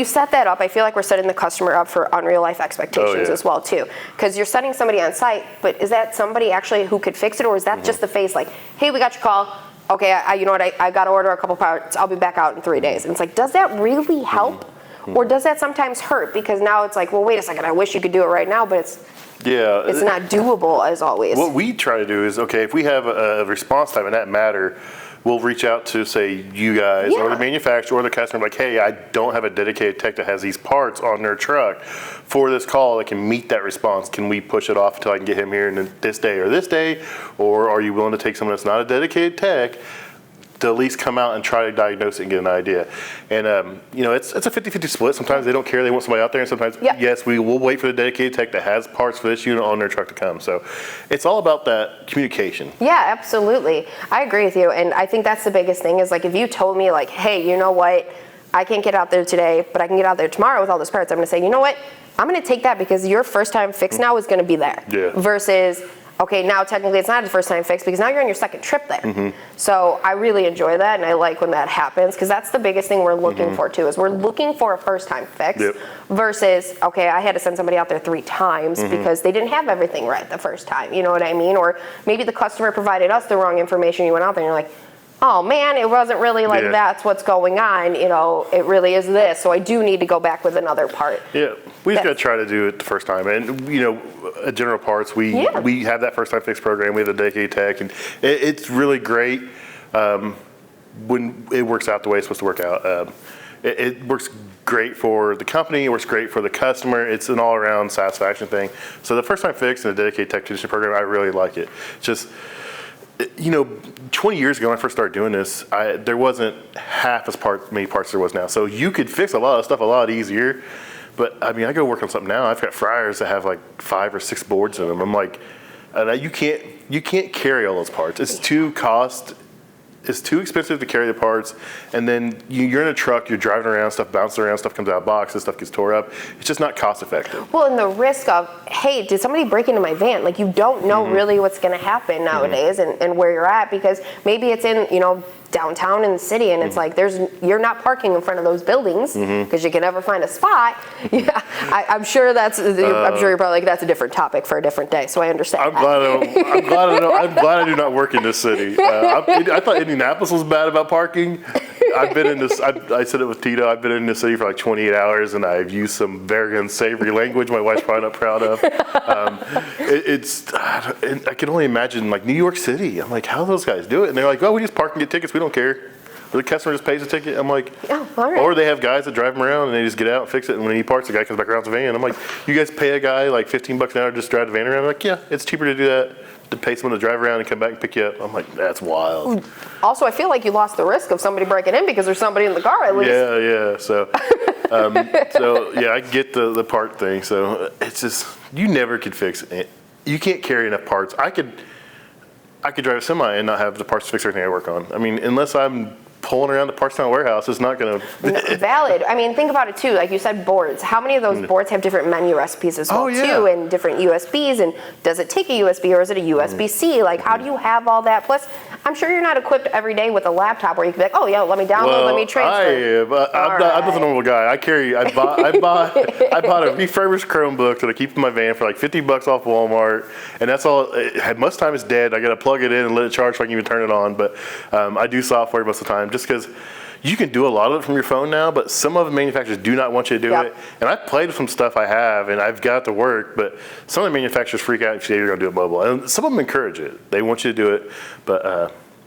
set that up, I feel like we're setting the customer up for unreal life expectations as well too. Because you're setting somebody on site, but is that somebody actually who could fix it, or is that just the face like, hey, we got your call. Okay, I got to order a couple parts. I'll be back out in 3 days. And it's like, does that really help? Or does that sometimes hurt? Because now it's like, well, wait a second, I wish you could do it right now, but it's not doable as always. What we try to do is, okay, if we have a response time in that matter, we'll reach out to, say, you guys or the manufacturer or the customer, like, hey, I don't have a dedicated tech that has these parts on their truck for this call that can meet that response. Can we push it off until I can get him here in this day or this day? Or are you willing to take someone that's not a dedicated tech to at least come out and try to diagnose it and get an idea? And, you know, it's a 50-50 split. Sometimes they don't care. They want somebody out there. And sometimes, yes, we will wait for the dedicated tech that has parts for this unit on their truck to come. So it's all about that communication. Yeah, absolutely. I agree with you. And I think that's the biggest thing is, like, if you told me, like, hey, you know what, I can't get out there today, but I can get out there tomorrow with all those parts, I'm going to say, you know what, I'm going to take that because your first time fix now is going to be there. Yeah. Versus, okay, now technically it's not a first time fix because now you're on your second trip there. So I really enjoy that, and I like when that happens because that's the biggest thing we're looking for too, is we're looking for a first time fix versus, okay, I had to send somebody out there 3 times because they didn't have everything right the first time, you know what I mean? Or maybe the customer provided us the wrong information, you went out there and you're like, oh man, it wasn't really like that's what's going on, you know, it really is this, so I do need to go back with another part. Yeah, we just got to try to do it the first time. And, you know, at General Parts, we have that first time fix program. We have a dedicated tech, and it's really great when it works out the way it's supposed to work out. It works great for the company, it works great for the customer. It's an all-around satisfaction thing. So the first time fix and the dedicated technician program, I really like it. Just, you know, 20 years ago when I first started doing this, there wasn't half as many parts there was now. So you could fix a lot of stuff a lot easier. But I mean, I go work on something now. I've got fryers that have like 5 or 6 boards in them. I'm like, you can't carry all those parts. It's too expensive to carry the parts. And then you're in a truck, you're driving around, stuff bounces around, stuff comes out of boxes, stuff gets tore up. It's just not cost effective. Well, and the risk of, hey, did somebody break into my van? Like, you don't know really what's going to happen nowadays and where you're at, because maybe it's in, you know, downtown in the city, and it's like you're not parking in front of those buildings because you can never find a spot. Yeah, I'm sure I'm sure you're probably like, that's a different topic for a different day. So I understand. I'm glad I do not work in this city. I thought Indianapolis was bad about parking. I've been in this. I said it with Tito. I've been in this city for like 28 hours, and I've used some very unsavory language my wife's probably not proud of. I can only imagine like New York City. I'm like, how do those guys do it? And they're like, well, we just park and get tickets. We don't care. Or the customer just pays the ticket. I'm like, oh, all right. Or they have guys that drive them around and they just get out and fix it. And when he parks, the guy comes back around with the van. I'm like, you guys pay a guy like $15 an hour to just drive the van around? I'm like, yeah, it's cheaper to do that, to pay someone to drive around and come back and pick you up. I'm like, that's wild. Also, I feel like you lost the risk of somebody breaking in because there's somebody in the car at least. Yeah. So, I get the part thing. So it's just, you never could fix it. You can't carry enough parts. I could drive a semi and not have the parts to fix everything I work on. I mean, unless I'm pulling around the parts town warehouse, it's not going to. Valid. I mean, think about it too. Like you said, boards. How many of those boards have different menu recipes as well too, and different USBs? And does it take a USB or is it a USB-C? Like, how do you have all that? Plus, I'm sure you're not equipped every day with a laptop where you can be like, oh yeah, let me download, let me transfer. I'm not the normal guy. I bought a refurbished Chromebook that I keep in my van for like $50 off Walmart, and that's all. Most time it's dead. I got to plug it in and let it charge so I can even turn it on. But I do software most of the time, just because you can do a lot of it from your phone now, but some of the manufacturers do not want you to do it. And I've played with some stuff I have, and I've got it to work, but some of the manufacturers freak out if you're going to do it mobile. And some of them encourage it. They want you to do it, but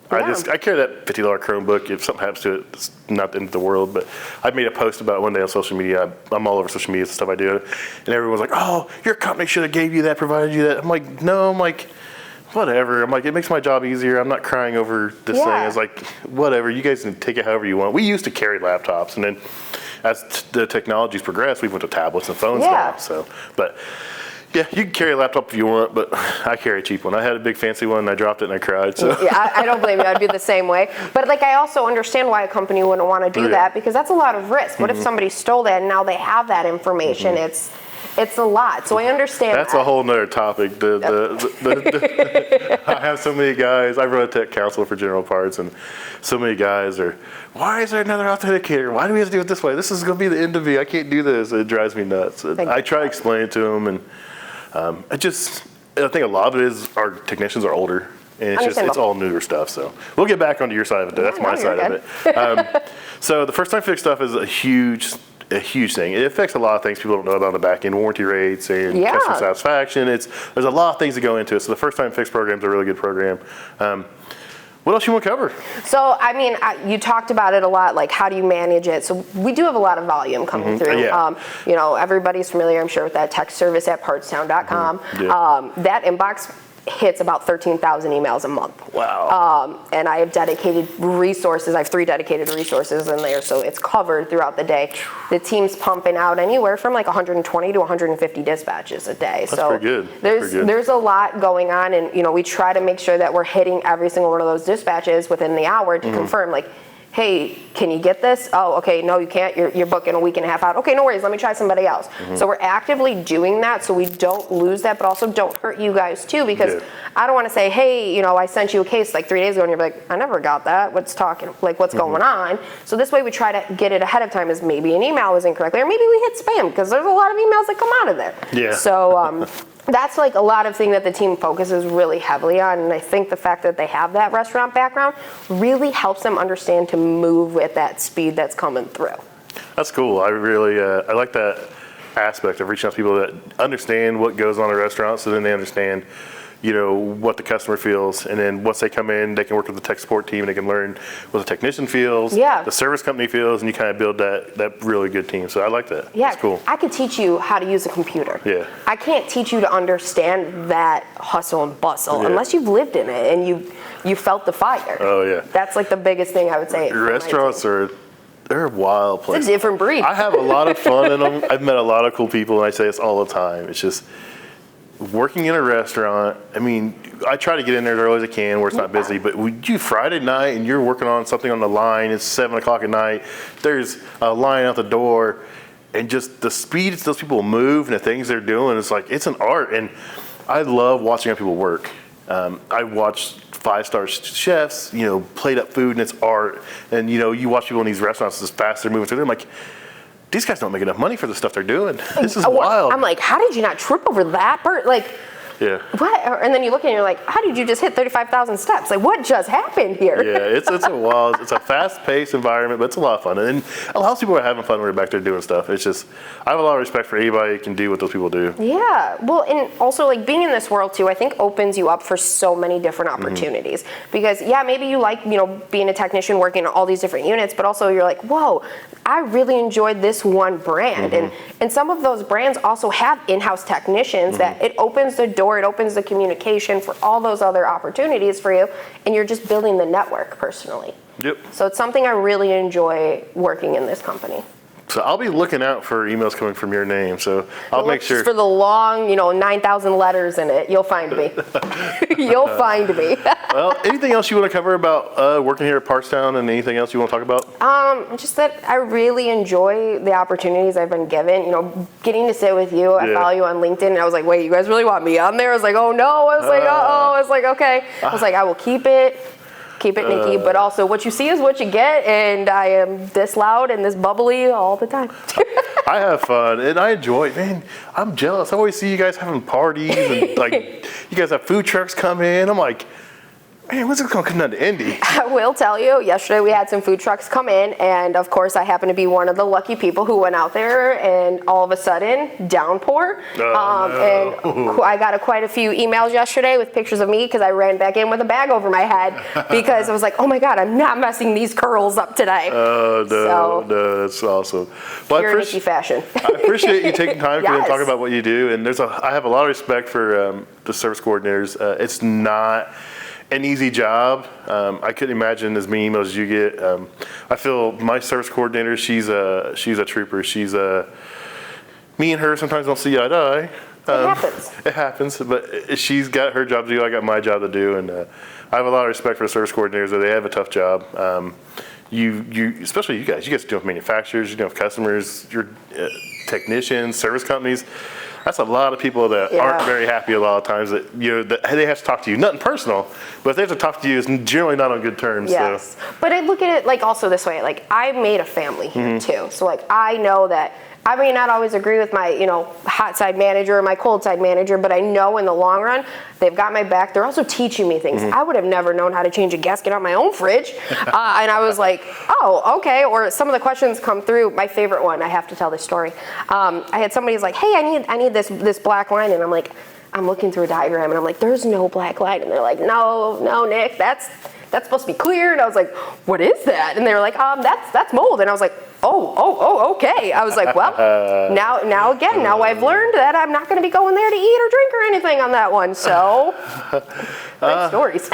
I carry that $50 Chromebook. If something happens to it, it's not the end of the world. But I made a post about it one day on social media. I'm all over social media and stuff I do. And everyone's like, oh, your company should have gave you that, provided you that. I'm like, no, whatever. I'm like, it makes my job easier. I'm not crying over this thing. It's like, whatever. You guys can take it however you want. We used to carry laptops, and then as the technology's progressed, we went to tablets and phones now. So, but yeah, you can carry a laptop if you want, but I carry a cheap one. I had a big fancy one, and I dropped it, and I cried. So yeah, I don't blame you. I'd be the same way. But like, I also understand why a company wouldn't want to do that, because that's a lot of risk. What if somebody stole that and now they have that information? It's a lot, so I understand. That's a whole nother topic. I have so many guys. I run a tech council for General Parts, and so many guys are, why is there another authenticator? Why do we have to do it this way? This is going to be the end of me. I can't do this. It drives me nuts. I try to explain it to them, and I think a lot of it is our technicians are older, and it's all newer stuff. So we'll get back onto your side of it. That's my side of it. So the first time fix stuff is a huge thing. It affects a lot of things people don't know about on the back end, warranty rates and customer satisfaction. There's a lot of things that go into it. So the first time fix program is a really good program. What else you want to cover? So, I mean, you talked about it a lot, like how do you manage it? So we do have a lot of volume coming through. Yeah. You know, everybody's familiar, I'm sure, with that text service at partstown.com. Yeah. That inbox hits about 13,000 emails a month. Wow. And I have dedicated resources. I have 3 dedicated resources in there, so it's covered throughout the day. The team's pumping out anywhere from like 120 to 150 dispatches a day. That's pretty good. There's a lot going on, and you know, we try to make sure that we're hitting every single one of those dispatches within the hour to confirm, like, hey, can you get this? Oh, okay, no, you can't. You're booking a week and a half out. Okay, no worries. Let me try somebody else. So we're actively doing that so we don't lose that, but also don't hurt you guys too, because I don't want to say, hey, you know, I sent you a case like 3 days ago, and you're like, I never got that. What's going on? So this way we try to get it ahead of time, as maybe an email was incorrect, or maybe we hit spam, because there's a lot of emails that come out of there. Yeah. So that's like a lot of thing that the team focuses really heavily on, and I think the fact that they have that restaurant background really helps them understand to move at that speed that's coming through. That's cool. I really, I like that aspect of reaching out to people that understand what goes on in a restaurant, so then they understand, you know, what the customer feels, and then once they come in, they can work with the tech support team, and they can learn what the technician feels, the service company feels, and you kind of build that really good team. So I like that. Yeah, that's cool. I could teach you how to use a computer. Yeah. I can't teach you to understand that hustle and bustle unless you've lived in it and you felt the fire. Oh yeah. That's like the biggest thing I would say. Restaurants they're a wild place. It's a different breed. I have a lot of fun in them. I've met a lot of cool people, and I say this all the time. It's just working in a restaurant. I mean, I try to get in there as early as I can where it's not busy, but when you Friday night and you're working on something on the line, it's 7 o'clock at night, there's a line out the door, and just the speed those people move and the things they're doing, it's like, it's an art. And I love watching how people work. I watch 5-star chefs, you know, plate up food, and it's art. And, you know, you watch people in these restaurants as fast they're moving through, I'm like, these guys don't make enough money for the stuff they're doing. This is wild. I'm like, how did you not trip over that part? Like, yeah. What? And then you look and you're like, how did you just hit 35,000 steps? Like, what just happened here? Yeah, it's a fast-paced environment, but it's a lot of fun. And a lot of people are having fun when they're back there doing stuff. It's just, I have a lot of respect for anybody who can do what those people do. Yeah, well, and also like being in this world too, I think opens you up for so many different opportunities. Because yeah, maybe you like, you know, being a technician working on all these different units, but also you're like, whoa, I really enjoyed this one brand. And some of those brands also have in-house technicians that it opens the door, it opens the communication for all those other opportunities for you, and you're just building the network personally. Yep. So it's something I really enjoy working in this company. So I'll be looking out for emails coming from your name. So I'll make sure. For the long, 9,000 letters in it, you'll find me. You'll find me. Well, anything else you want to cover about working here at Partstown, and anything else you want to talk about? Just that I really enjoy the opportunities I've been given. Getting to sit with you. I follow you on LinkedIn, and I was like, wait, you guys really want me on there? I was like, oh no. I was like, uh-oh. I was like, okay. I was like, I will keep it, Nikki, but also what you see is what you get, and I am this loud and this bubbly all the time. I have fun, and I enjoy it. Man, I'm jealous. I always see you guys having parties, and like, you guys have food trucks come in. I'm like, man, when's it going to come down to Indy? I will tell you, yesterday we had some food trucks come in, and of course I happen to be one of the lucky people who went out there, and all of a sudden, downpour. No. And I got quite a few emails yesterday with pictures of me because I ran back in with a bag over my head because I was like, oh my God, I'm not messing these curls up today. Oh, no, that's awesome. Well, pure Nikki fashion. I appreciate you taking time to Yes. talk about what you do, and I have a lot of respect for the service coordinators. It's not an easy job. I couldn't imagine as many emails as you get. I feel my service coordinator, she's a trooper. Me and her sometimes don't see eye to eye. It happens. It happens, but she's got her job to do. I got my job to do, and I have a lot of respect for the service coordinators. They have a tough job. Especially you guys deal with manufacturers, you deal with customers, your technicians, service companies. That's a lot of people that aren't very happy a lot of times that that they have to talk to you. Nothing personal, but if they have to talk to you, it's generally not on good terms. Yes, so. but I look at it like also this way. Like I made a family here too, so like I know that I may not always agree with my hot side manager or my cold side manager, but I know in the long run they've got my back. They're also teaching me things. I would have never known how to change a gasket on my own fridge, and I was like, oh, okay. Or some of the questions come through. My favorite one, I have to tell this story. I had somebody's like, hey, I need this black line, and I'm like, I'm looking through a diagram, and I'm like, there's no black line, and they're like, no, Nick, that's that's supposed to be clear. And I was like, what is that? And they were like, that's mold. And I was like, oh, okay. I was like, well, now I've learned that I'm not going to be going there to eat or drink or anything on that one. So, great stories.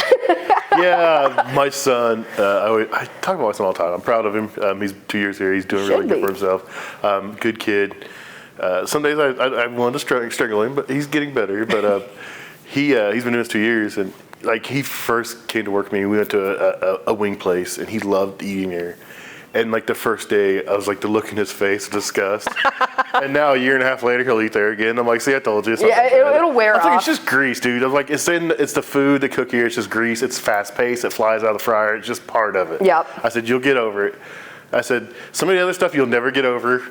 Yeah, my son, I talk about my son all the time. I'm proud of him. He's 2 years here. He's doing really good for himself. Good kid. Some days I want to struggle him, but he's getting better. But he's been doing this 2 years, and like he first came to work with me. We went to a wing place, and he loved eating there. And like the first day, I was like, the look in his face of disgust. And now a year and a half later, he'll eat there again. I'm like, see, I told you. It's it'll wear off. I think it's just grease, dude. I'm like, it's the food, the cook here. It's just grease. It's fast paced. It flies out of the fryer. It's just part of it. Yep. I said, you'll get over it. I said, some of the other stuff you'll never get over.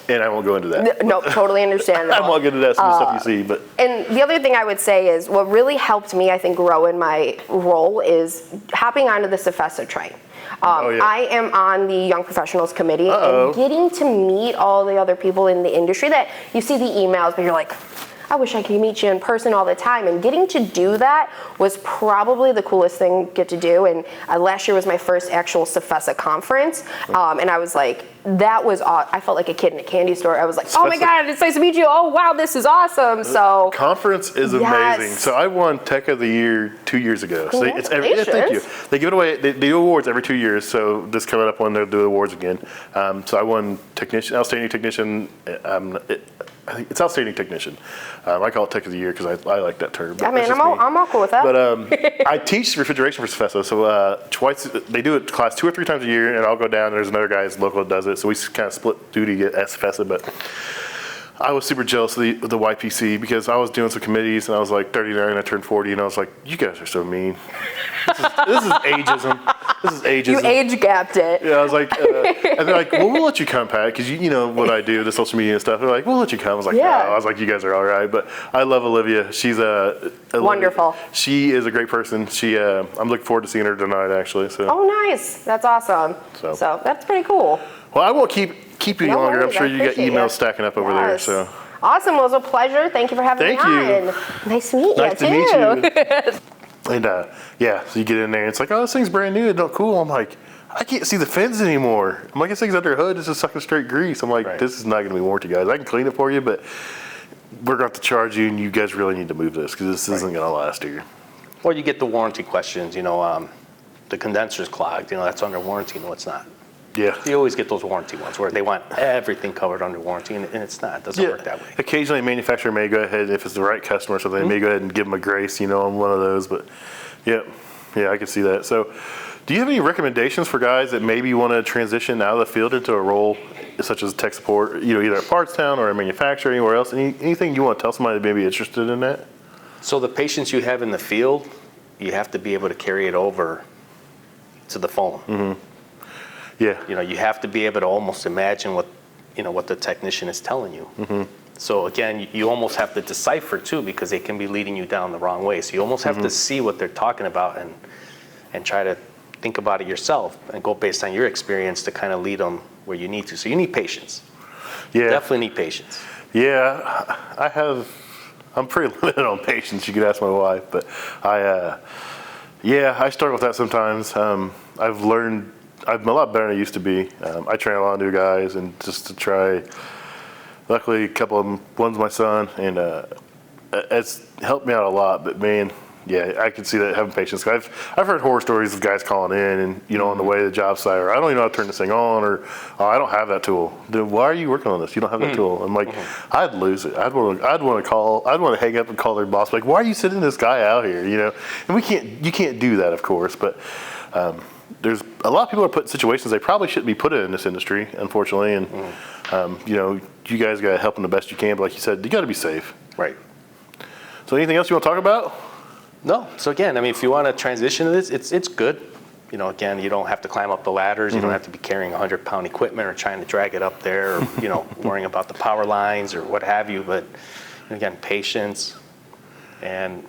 And I won't go into that. No, totally understand that. I won't get into that, some of the stuff you see. But And the other thing I would say is what really helped me, I think, grow in my role is hopping onto the Cefesa train. I am on the Young Professionals Committee, and getting to meet all the other people in the industry that you see the emails, but you're like, I wish I could meet you in person all the time. And getting to do that was probably the coolest thing to get to do. And last year was my first actual Cefesa conference. And I was like, I felt like a kid in a candy store. I was like, oh my God, it's nice to meet you. Oh, wow, this is awesome. So conference is amazing. So I won Tech of the Year 2 years ago. So it's thank you. They give it away. They do awards every 2 years. So this coming up when they'll do awards again. So I won outstanding technician. I think it's outstanding technician. I call it Tech of the Year because I like that term. I mean, I'm all cool with that. But I teach refrigeration for Cefesa. So twice, they do it class 2 or 3 times a year, and I'll go down. There's another guy who's local that does it. So we kind of split duty at Cefesa. But I was super jealous of the YPC because I was doing some committees, and I was like 39, and I turned 40, and I was like, you guys are so mean. This is ageism. This is ageism. You age gapped it. Yeah, I was like, and they're like, well, we'll let you come, Pat, because you know what I do, the social media and stuff. They're like, we'll let you come. I was like, yeah. No. I was like, you guys are all right. But I love Olivia. She's wonderful. She is a great person. I'm looking forward to seeing her tonight, actually. So. Oh, nice. That's awesome. So that's pretty cool. Well, I won't keep you No longer. worries. I'm sure you got emails stacking up over there. So. Awesome. Well, it was a pleasure. Thank you for having me on. Nice to meet nice you, to too. meet you. And so you get in there, and it's like, oh, this thing's brand new. It's not cool. I'm like, I can't see the fins anymore. I'm like, this thing's under a hood. It's just sucking straight grease. I'm like, This is not going to be warranty, guys. I can clean it for you, but we're going to have to charge you, and you guys really need to move this because this isn't going to last here. Or you get the warranty questions, the condenser's clogged, that's under warranty. No, it's not. Yeah. You always get those warranty ones where they want everything covered under warranty, and it's not. It doesn't work that way. Occasionally, a manufacturer may go ahead, if it's the right customer or something, they may go ahead and give them a grace, on one of those. But, yeah, I can see that. So, do you have any recommendations for guys that maybe want to transition out of the field into a role such as tech support, either at Parts Town or a manufacturer, anywhere else? Anything you want to tell somebody that may be interested in that? So the patience you have in the field, you have to be able to carry it over to the phone. Mm-hmm. Yeah. You have to be able to almost imagine what the technician is telling you. Mm-hmm. So again, you almost have to decipher too, because they can be leading you down the wrong way. So you almost have to see what they're talking about and try to think about it yourself and go based on your experience to kind of lead them where you need to. So you need patience. Yeah. Definitely need patience. Yeah, I'm pretty limited on patience. You could ask my wife, but I struggle with that sometimes. I've learned. I'm a lot better than I used to be. I train a lot of new guys, and just to try. Luckily, a couple of them. One's my son, and it's helped me out a lot. But man, yeah, I can see that having patience. I've heard horror stories of guys calling in, and on the way to the job site, or I don't even know how to turn this thing on, or I don't have that tool. Then why are you working on this? You don't have that tool. I'm like, I'd lose it. I'd want to hang up and call their boss, like, why are you sending this guy out here? And you can't do that, of course, but. There's a lot of people are put in situations they probably shouldn't be put in this industry, unfortunately. And, you guys got to help them the best you can. But like you said, you got to be safe. Right. So anything else you want to talk about? No. So again, if you want to transition to this, it's good. Again, you don't have to climb up the ladders. You don't have to be carrying 100-pound equipment or trying to drag it up there or, worrying about the power lines or what have you. But again, patience and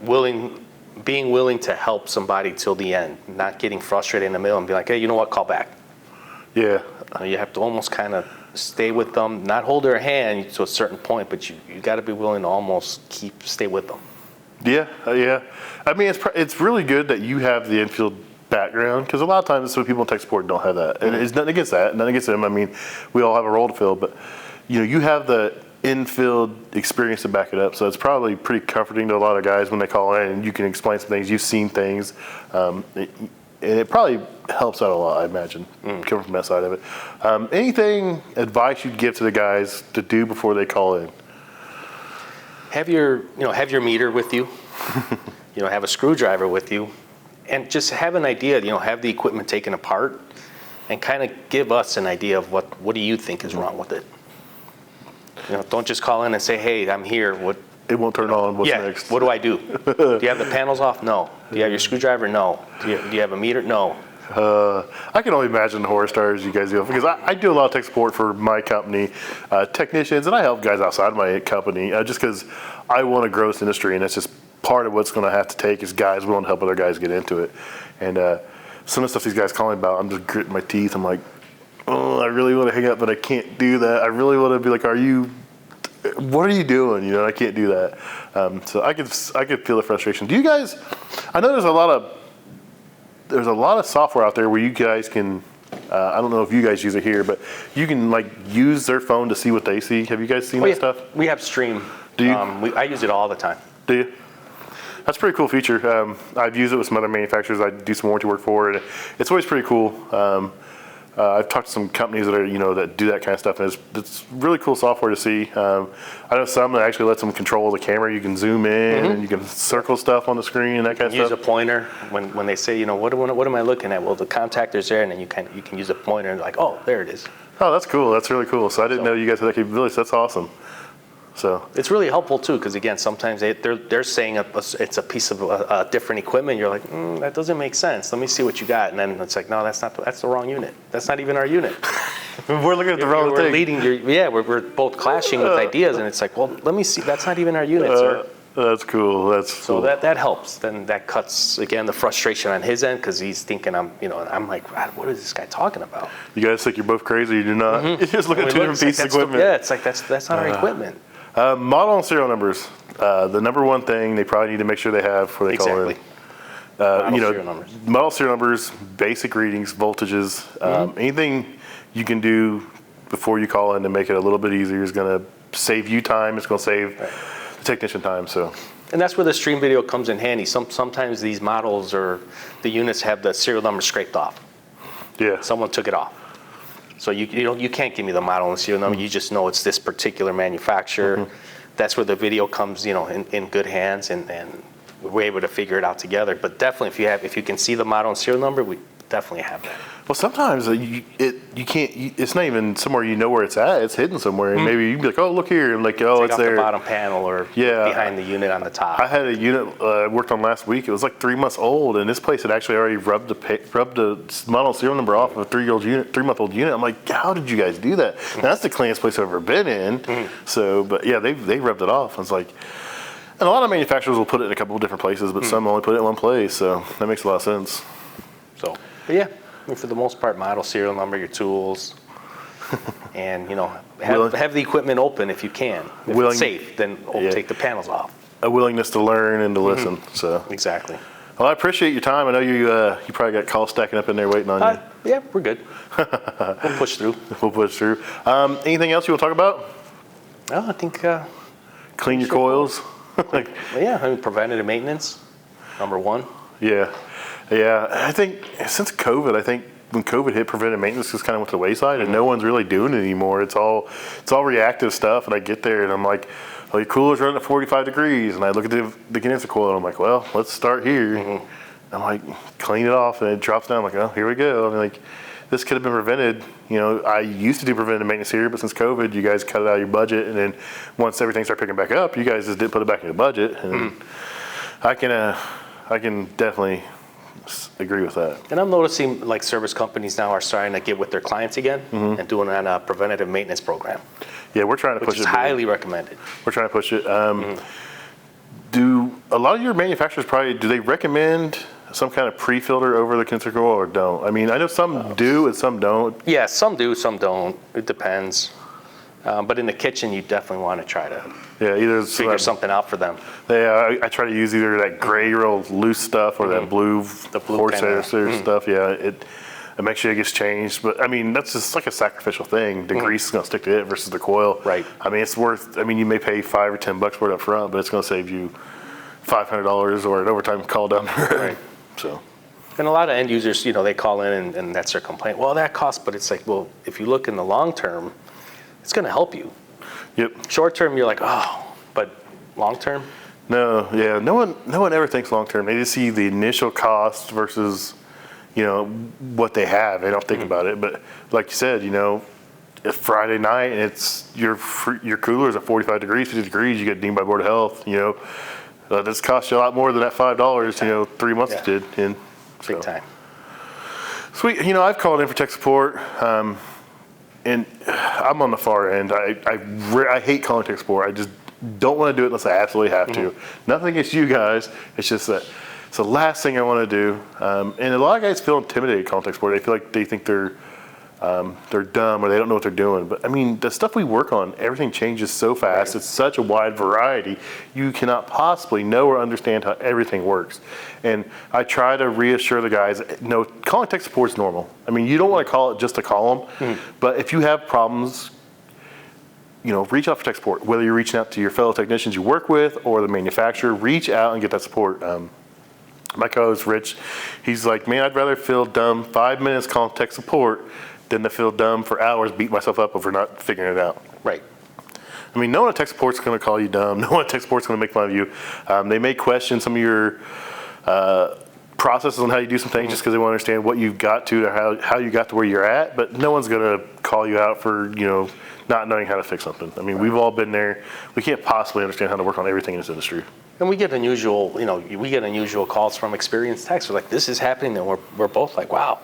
being willing to help somebody till the end, not getting frustrated in the middle and be like, hey, you know what, call back. Yeah. You have to almost kind of stay with them, not hold their hand to a certain point, but you got to be willing to almost stay with them. Yeah. I mean, it's really good that you have the infield background, because a lot of times some people in tech support don't have that. And it's nothing against that, nothing against them. I mean, we all have a role to fill, but you have the in-field experience to back it up. So it's probably pretty comforting to a lot of guys when they call in and you can explain some things. You've seen things. And it probably helps out a lot, I imagine, coming from that side of it. Anything advice you'd give to the guys to do before they call in? Have your meter with you. Have a screwdriver with you, and just have an idea. Have the equipment taken apart, and kind of give us an idea of what do you think is wrong with it. Don't just call in and say, "Hey, I'm here." What? It won't turn on. What's Yeah. next? What do I do? Do you have the panels off? No. Do you have your screwdriver? No. Do you have a meter? No. I can only imagine the horror stories you guys do, because I do a lot of tech support for my company, technicians, and I help guys outside of my company just because I want to grow this industry, and that's just part of what's going to have to take is guys willing to help other guys get into it. And some of the stuff these guys call me about, I'm just gritting my teeth. I'm like, oh, I really want to hang up, but I can't do that. I really want to be like, what are you doing? I can't do that. So I could feel the frustration. Do you guys? I know there's a lot of software out there where you guys can. I don't know if you guys use it here, but you can use their phone to see what they see. Have you guys seen that stuff? We have Stream. Do you? I use it all the time. Do you? That's a pretty cool feature. I've used it with some other manufacturers I do some warranty work for, and it's always pretty cool. I've talked to some companies that are that do that kind of stuff, and it's really cool software to see. I know some that actually lets them control the camera. You can zoom in and you can circle stuff on the screen and that kind of Use stuff. a pointer when they say what am I looking at? Well, the contactor's there, and then you can use a pointer and oh, there it is. Oh, that's cool. That's really cool. So I didn't know you guys had that capability. So that's awesome. So it's really helpful too, because again, sometimes they're saying it's a piece of different equipment. You're like, that doesn't make sense. Let me see what you got, and then it's like, no, that's the wrong unit. That's not even our unit. we're looking at the wrong thing. We're both clashing with ideas, and it's like, well, let me see. That's not even our unit, sir. That's cool. So that helps. Then that cuts again the frustration on his end, because he's thinking I'm like, what is this guy talking about? You guys think you're both crazy? You do not. You just look at two different pieces of equipment. It's like that's not our equipment. Model and serial numbers. The number one thing they probably need to make sure they have before they call in. Serial numbers. Model serial numbers, basic readings, voltages, anything you can do before you call in to make it a little bit easier is going to save you time. It's going to save the technician time. So. And that's where the stream video comes in handy. Sometimes these models or the units have the serial number scraped off. Yeah. Someone took it off. So you can't give me the model and serial number. You just know it's this particular manufacturer. That's where the video comes, in good hands, and we're able to figure it out together. But definitely, if you can see the model and serial number, we definitely have that. Well, sometimes you can't. It's not even somewhere you know where it's at. It's hidden somewhere, and maybe you can be like, "Oh, look here," and it's off there. The bottom panel or behind the unit on the top. I had a unit I worked on last week. It was like 3 months old, and this place had actually already rubbed the model serial number off of a 3-month-old unit. I'm like, "How did you guys do that?" Now, that's the cleanest place I've ever been in. So, but yeah, they rubbed it off. I was like, and a lot of manufacturers will put it in a couple of different places, but some only put it in one place. So that makes a lot of sense. So, but yeah. For the most part, model, serial number, your tools, and have the equipment open if you can. If it's safe, then take the panels off. A willingness to learn and to listen. So exactly. Well, I appreciate your time. I know you probably got calls stacking up in there waiting on you. Yeah, we're good. We'll push through. We'll push through. Anything else you want to talk about? No, I think clean your coils. Preventative maintenance, number one. Yeah. I think since COVID, when COVID hit, preventive maintenance just kind of went to the wayside, and no one's really doing it anymore. It's all reactive stuff, and I get there and I'm like, "Oh, your cooler's running at 45 degrees," and I look at the condenser coil and I'm like, "Well, let's start here." I'm like, clean it off, and it drops down. I'm like, "Oh, here we go." I'm like, this could have been prevented. I used to do preventive maintenance here, but since COVID, you guys cut it out of your budget, and then once everything started picking back up, you guys just didn't put it back in the budget. And I can definitely agree with that. And I'm noticing service companies now are starting to get with their clients again and doing a preventative maintenance program. Yeah, we're trying to push it. Which is highly recommended. We're trying to push it. Do a lot of your manufacturers do they recommend some kind of pre-filter over the condenser coil or don't? I mean, I know some do and some don't. Yeah, some do, some don't. It depends. But in the kitchen, you definitely want to try to Yeah, either figure something out for them. I try to use either that gray real loose stuff or that blue kinda, stuff. Yeah, it makes sure it gets changed. But I mean, that's just like a sacrificial thing. The grease is gonna stick to it versus the coil. Right. I mean, it's worth. I mean, you may pay $5 or $10 for it up front, but it's gonna save you $500 or an overtime call down the road. Right. So. And a lot of end users, they call in and that's their complaint. Well, that costs, but it's like, well, if you look in the long term, it's going to help you. Yep. Short term, you're like, oh, but long term? No, yeah, no one ever thinks long term. They just see the initial cost versus, what they have. They don't think about it. But like you said, if Friday night and it's your cooler is at 45 degrees, 50 degrees, you get deemed by Board of Health. This costs you a lot more than that $5. 3 months Yeah. it did. And Big so. time. Sweet. I've called in for tech support, and I'm on the far end. I hate calling tech support. I just don't want to do it unless I absolutely have to. Nothing against you guys. It's just that it's the last thing I want to do. And a lot of guys feel intimidated calling tech support. They feel like they think they're dumb or they don't know what they're doing. But I mean, the stuff we work on, everything changes so fast. Right. It's such a wide variety. You cannot possibly know or understand how everything works. And I try to reassure the guys, no, calling tech support is normal. I mean, you don't want to call it just to call them. But if you have problems, reach out for tech support. Whether you're reaching out to your fellow technicians you work with or the manufacturer, reach out and get that support. My co-host, Rich, he's like, man, I'd rather feel dumb 5 minutes calling tech support than to feel dumb for hours, beat myself up over not figuring it out. Right. I mean, no one at tech support's going to call you dumb. No one at tech support's going to make fun of you. They may question some of your processes on how you do some things just because they want to understand what you've got to or how you got to where you're at. But no one's going to call you out for, not knowing how to fix something. I mean, we've all been there. We can't possibly understand how to work on everything in this industry. And we get unusual calls from experienced techs. We're like, this is happening, and we're both like, wow.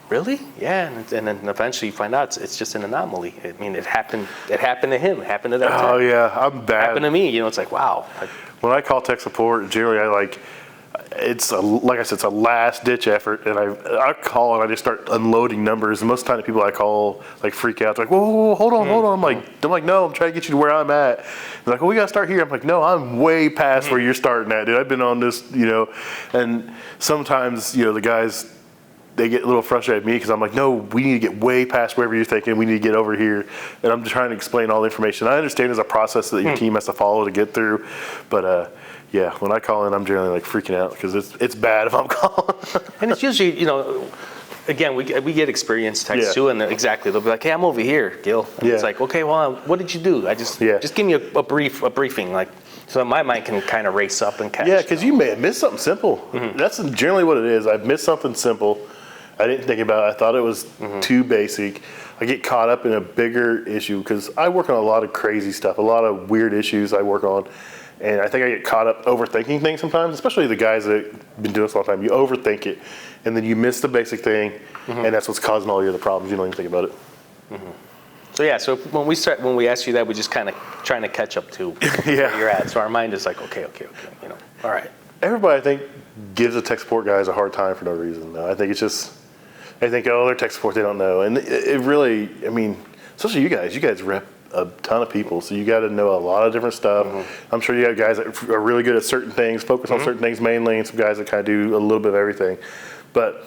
Really? Yeah, and then eventually you find out it's just an anomaly. I mean, it happened to him. It happened to that tech. Oh yeah, I'm bad. It happened to me. It's like, wow. When I call tech support, generally like I said, it's a last ditch effort, and I call and I just start unloading numbers. And most of the time, the people I call freak out. They're like, whoa, hold on. I'm like, no, I'm trying to get you to where I'm at. They're like, well, we gotta start here. I'm like, no, I'm way past where you're starting at, dude. I've been on this, and sometimes, the guys, they get a little frustrated at me because I'm like, no, we need to get way past wherever you're thinking. We need to get over here. And I'm just trying to explain all the information. I understand there's a process that your team has to follow to get through. But yeah, when I call in, I'm generally freaking out because it's bad if I'm calling. And it's usually, again, we get experienced techs too, and exactly, they'll be like, hey, I'm over here, Gil. And it's like, okay, well, what did you do? Just give me a briefing, so my mind can kind of race up and catch. Yeah, because you may have missed something simple. That's generally what it is. I've missed something simple. I didn't think about it. I thought it was too basic. I get caught up in a bigger issue because I work on a lot of crazy stuff, a lot of weird issues I work on. And I think I get caught up overthinking things sometimes, especially the guys that have been doing this a long time. You overthink it, and then you miss the basic thing, and that's what's causing all your other problems. You don't even think about it. So when we ask you that, we're just kind of trying to catch up to where you're at. So our mind is like, okay, all right. Everybody, I think, gives the tech support guys a hard time for no reason. Though. I think it's just, they think, oh, they're tech support, they don't know. And it really, I mean, especially you guys rep a ton of people, so you got to know a lot of different stuff. I'm sure you got guys that are really good at certain things, focus on certain things mainly, and some guys that kind of do a little bit of everything. But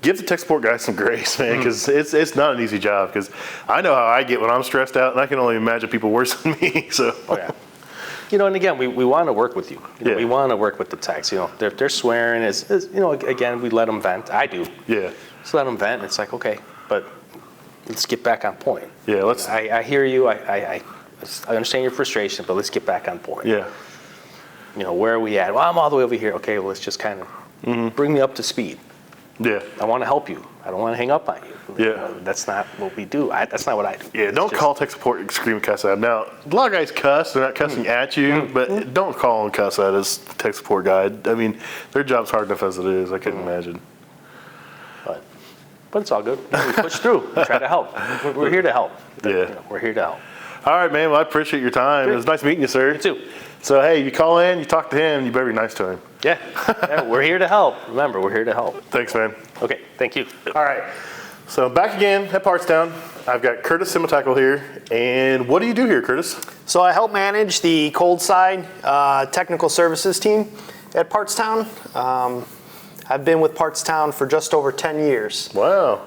give the tech support guys some grace, man, because it's not an easy job. Because I know how I get when I'm stressed out, and I can only imagine people worse than me. So. Oh, yeah. And again, we want to work with you. We want to work with the techs. They're swearing. Again, we let them vent. I do. Yeah. Just let them vent. And it's like, okay, but let's get back on point. Yeah, let's. I hear you. I understand your frustration, but let's get back on point. Yeah. Where are we at? Well, I'm all the way over here. Okay, well, let's just kind of bring me up to speed. Yeah. I want to help you. I don't want to hang up on you. Yeah. That's not what we do. That's not what I do. Yeah, don't call tech support and scream and cuss at them. Now, a lot of guys cuss. They're not cussing at you, but don't call and cuss at us, tech support guy. I mean, their job's hard enough as it is. I couldn't imagine. But it's all good. We push through. We try to help. We're here to help. Yeah. We're here to help. All right, man. Well, I appreciate your time. Sure. It was nice meeting you, sir. You too. So, hey, you call in, you talk to him, you better be nice to him. Yeah. We're here to help. Remember, we're here to help. Thanks, man. Okay. Thank you. All right. So back again at Partstown. I've got Curtis Simatackle here. And what do you do here, Curtis? So I help manage the cold side technical services team at Partstown. I've been with Partstown for just over 10 years. Wow.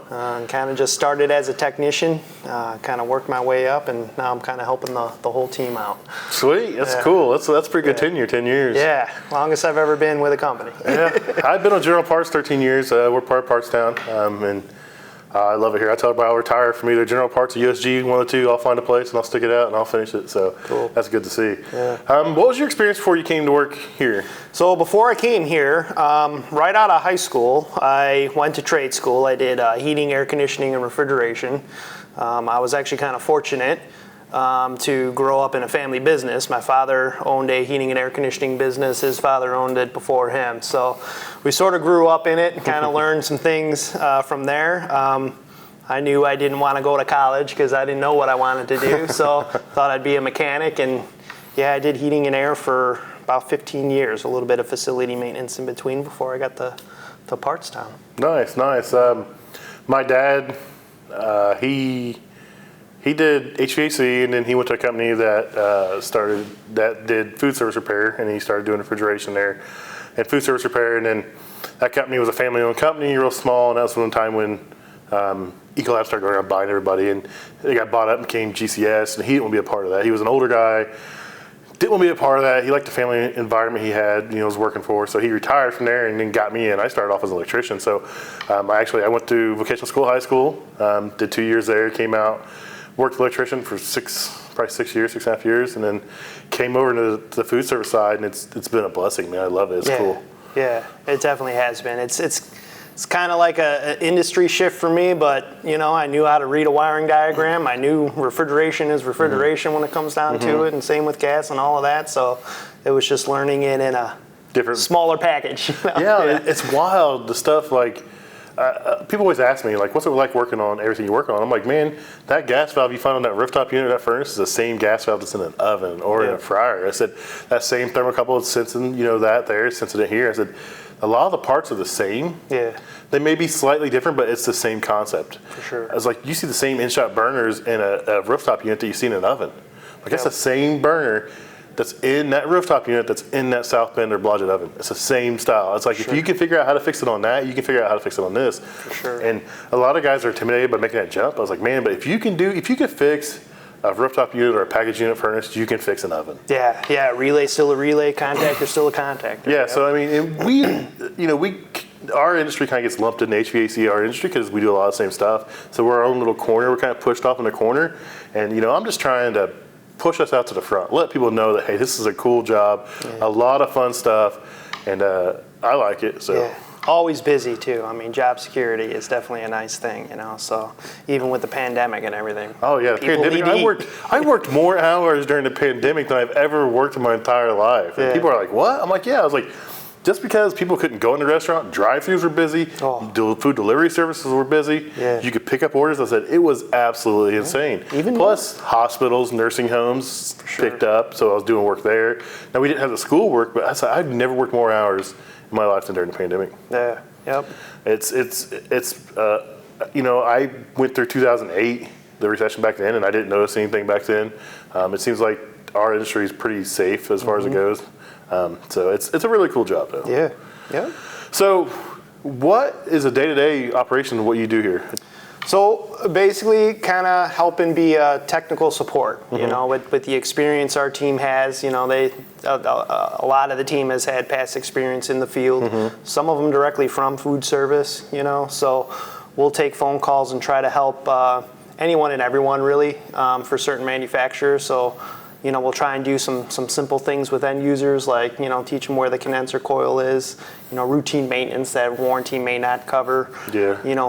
Kind of just started as a technician, kind of worked my way up, and now I'm kind of helping the whole team out. Sweet. That's cool. That's pretty good tenure, 10 years. Yeah, longest I've ever been with a company. Yeah. I've been on General Parts 13 years. We're part of Partstown. And I love it here. I tell everybody I'll retire from either General Parts or USG, one of the two. I'll find a place and I'll stick it out and I'll finish it. So Cool. That's good to see. Yeah. What was your experience before you came to work here? So before I came here, right out of high school, I went to trade school. I did heating, air conditioning, and refrigeration. I was actually kind of fortunate to grow up in a family business. My father owned a heating and air conditioning business. His father owned it before him. So we sort of grew up in it and kind of learned some things from there. I knew I didn't want to go to college because I didn't know what I wanted to do. So thought I'd be a mechanic. And yeah, I did heating and air for about 15 years, a little bit of facility maintenance in between before I got to Partstown. Nice. My dad, he did HVAC, and then he went to a company that did food service repair, and he started doing refrigeration there and food service repair. And then that company was a family-owned company, real small, and that was one time when Ecolab started going around buying everybody, and they got bought up and became GCS, and he didn't want to be a part of that. He was an older guy, didn't want to be a part of that. He liked the family environment he had, was working for, so he retired from there and then got me in. I started off as an electrician, so I went to vocational school, high school, did 2 years there, came out, worked electrician for 6.5 years, and then came over to the food service side, and it's been a blessing, man. I love it. It's cool. Yeah, it definitely has been. It's kind of like an industry shift for me, but I knew how to read a wiring diagram. I knew refrigeration is refrigeration when it comes down to it, and same with gas and all of that. So it was just learning it in a different, smaller package. Yeah, it's wild. The stuff like people always ask me, like, what's it like working on everything you work on? I'm like, man, that gas valve you find on that rooftop unit, that furnace, is the same gas valve that's in an oven or in a fryer. I said, that same thermocouple is sensing, that there, it's sensing it here. I said, a lot of the parts are the same. Yeah. They may be slightly different, but it's the same concept. For sure. I was like, you see the same in-shot burners in a rooftop unit that you see in an oven. Like, that's the same burner that's in that rooftop unit that's in that South Bend or Blodgett oven. It's the same style. It's like, if you can figure out how to fix it on that, you can figure out how to fix it on this. For sure. And a lot of guys are intimidated by making that jump. I was like, man, but if you can fix a rooftop unit or a package unit furnace, you can fix an oven. Yeah, relay's still a relay, contactor's still a contactor. Yeah, so I mean, our industry kind of gets lumped in the HVAC, our industry, because we do a lot of the same stuff. So we're our own little corner. We're kind of pushed off in the corner. And, I'm just trying to push us out to the front. Let people know that, hey, this is a cool job, a lot of fun stuff, and I like it. So. Yeah. Always busy, too. I mean, job security is definitely a nice thing, so even with the pandemic and everything. Oh, yeah, the pandemic. I worked more hours during the pandemic than I've ever worked in my entire life. And people are like, what? I'm like, yeah. I was like, just because people couldn't go in the restaurant, drive-thrus were busy, food delivery services were busy, you could pick up orders. I said, it was absolutely insane. Plus, hospitals, nursing homes picked up, so I was doing work there. Now, we didn't have the school work, but I said, I've never worked more hours in my life than during the pandemic. Yeah, yep. I went through 2008, the recession back then, and I didn't notice anything back then. It seems like our industry is pretty safe as far as it goes. So it's a really cool job, though. Yeah. So what is a day-to-day operation of what you do here? So basically kind of helping be a technical support, with the experience our team has, a lot of the team has had past experience in the field, some of them directly from food service, so we'll take phone calls and try to help anyone and everyone really for certain manufacturers. So we'll try and do some simple things with end users, like, teach them where the condenser coil is, routine maintenance that warranty may not cover,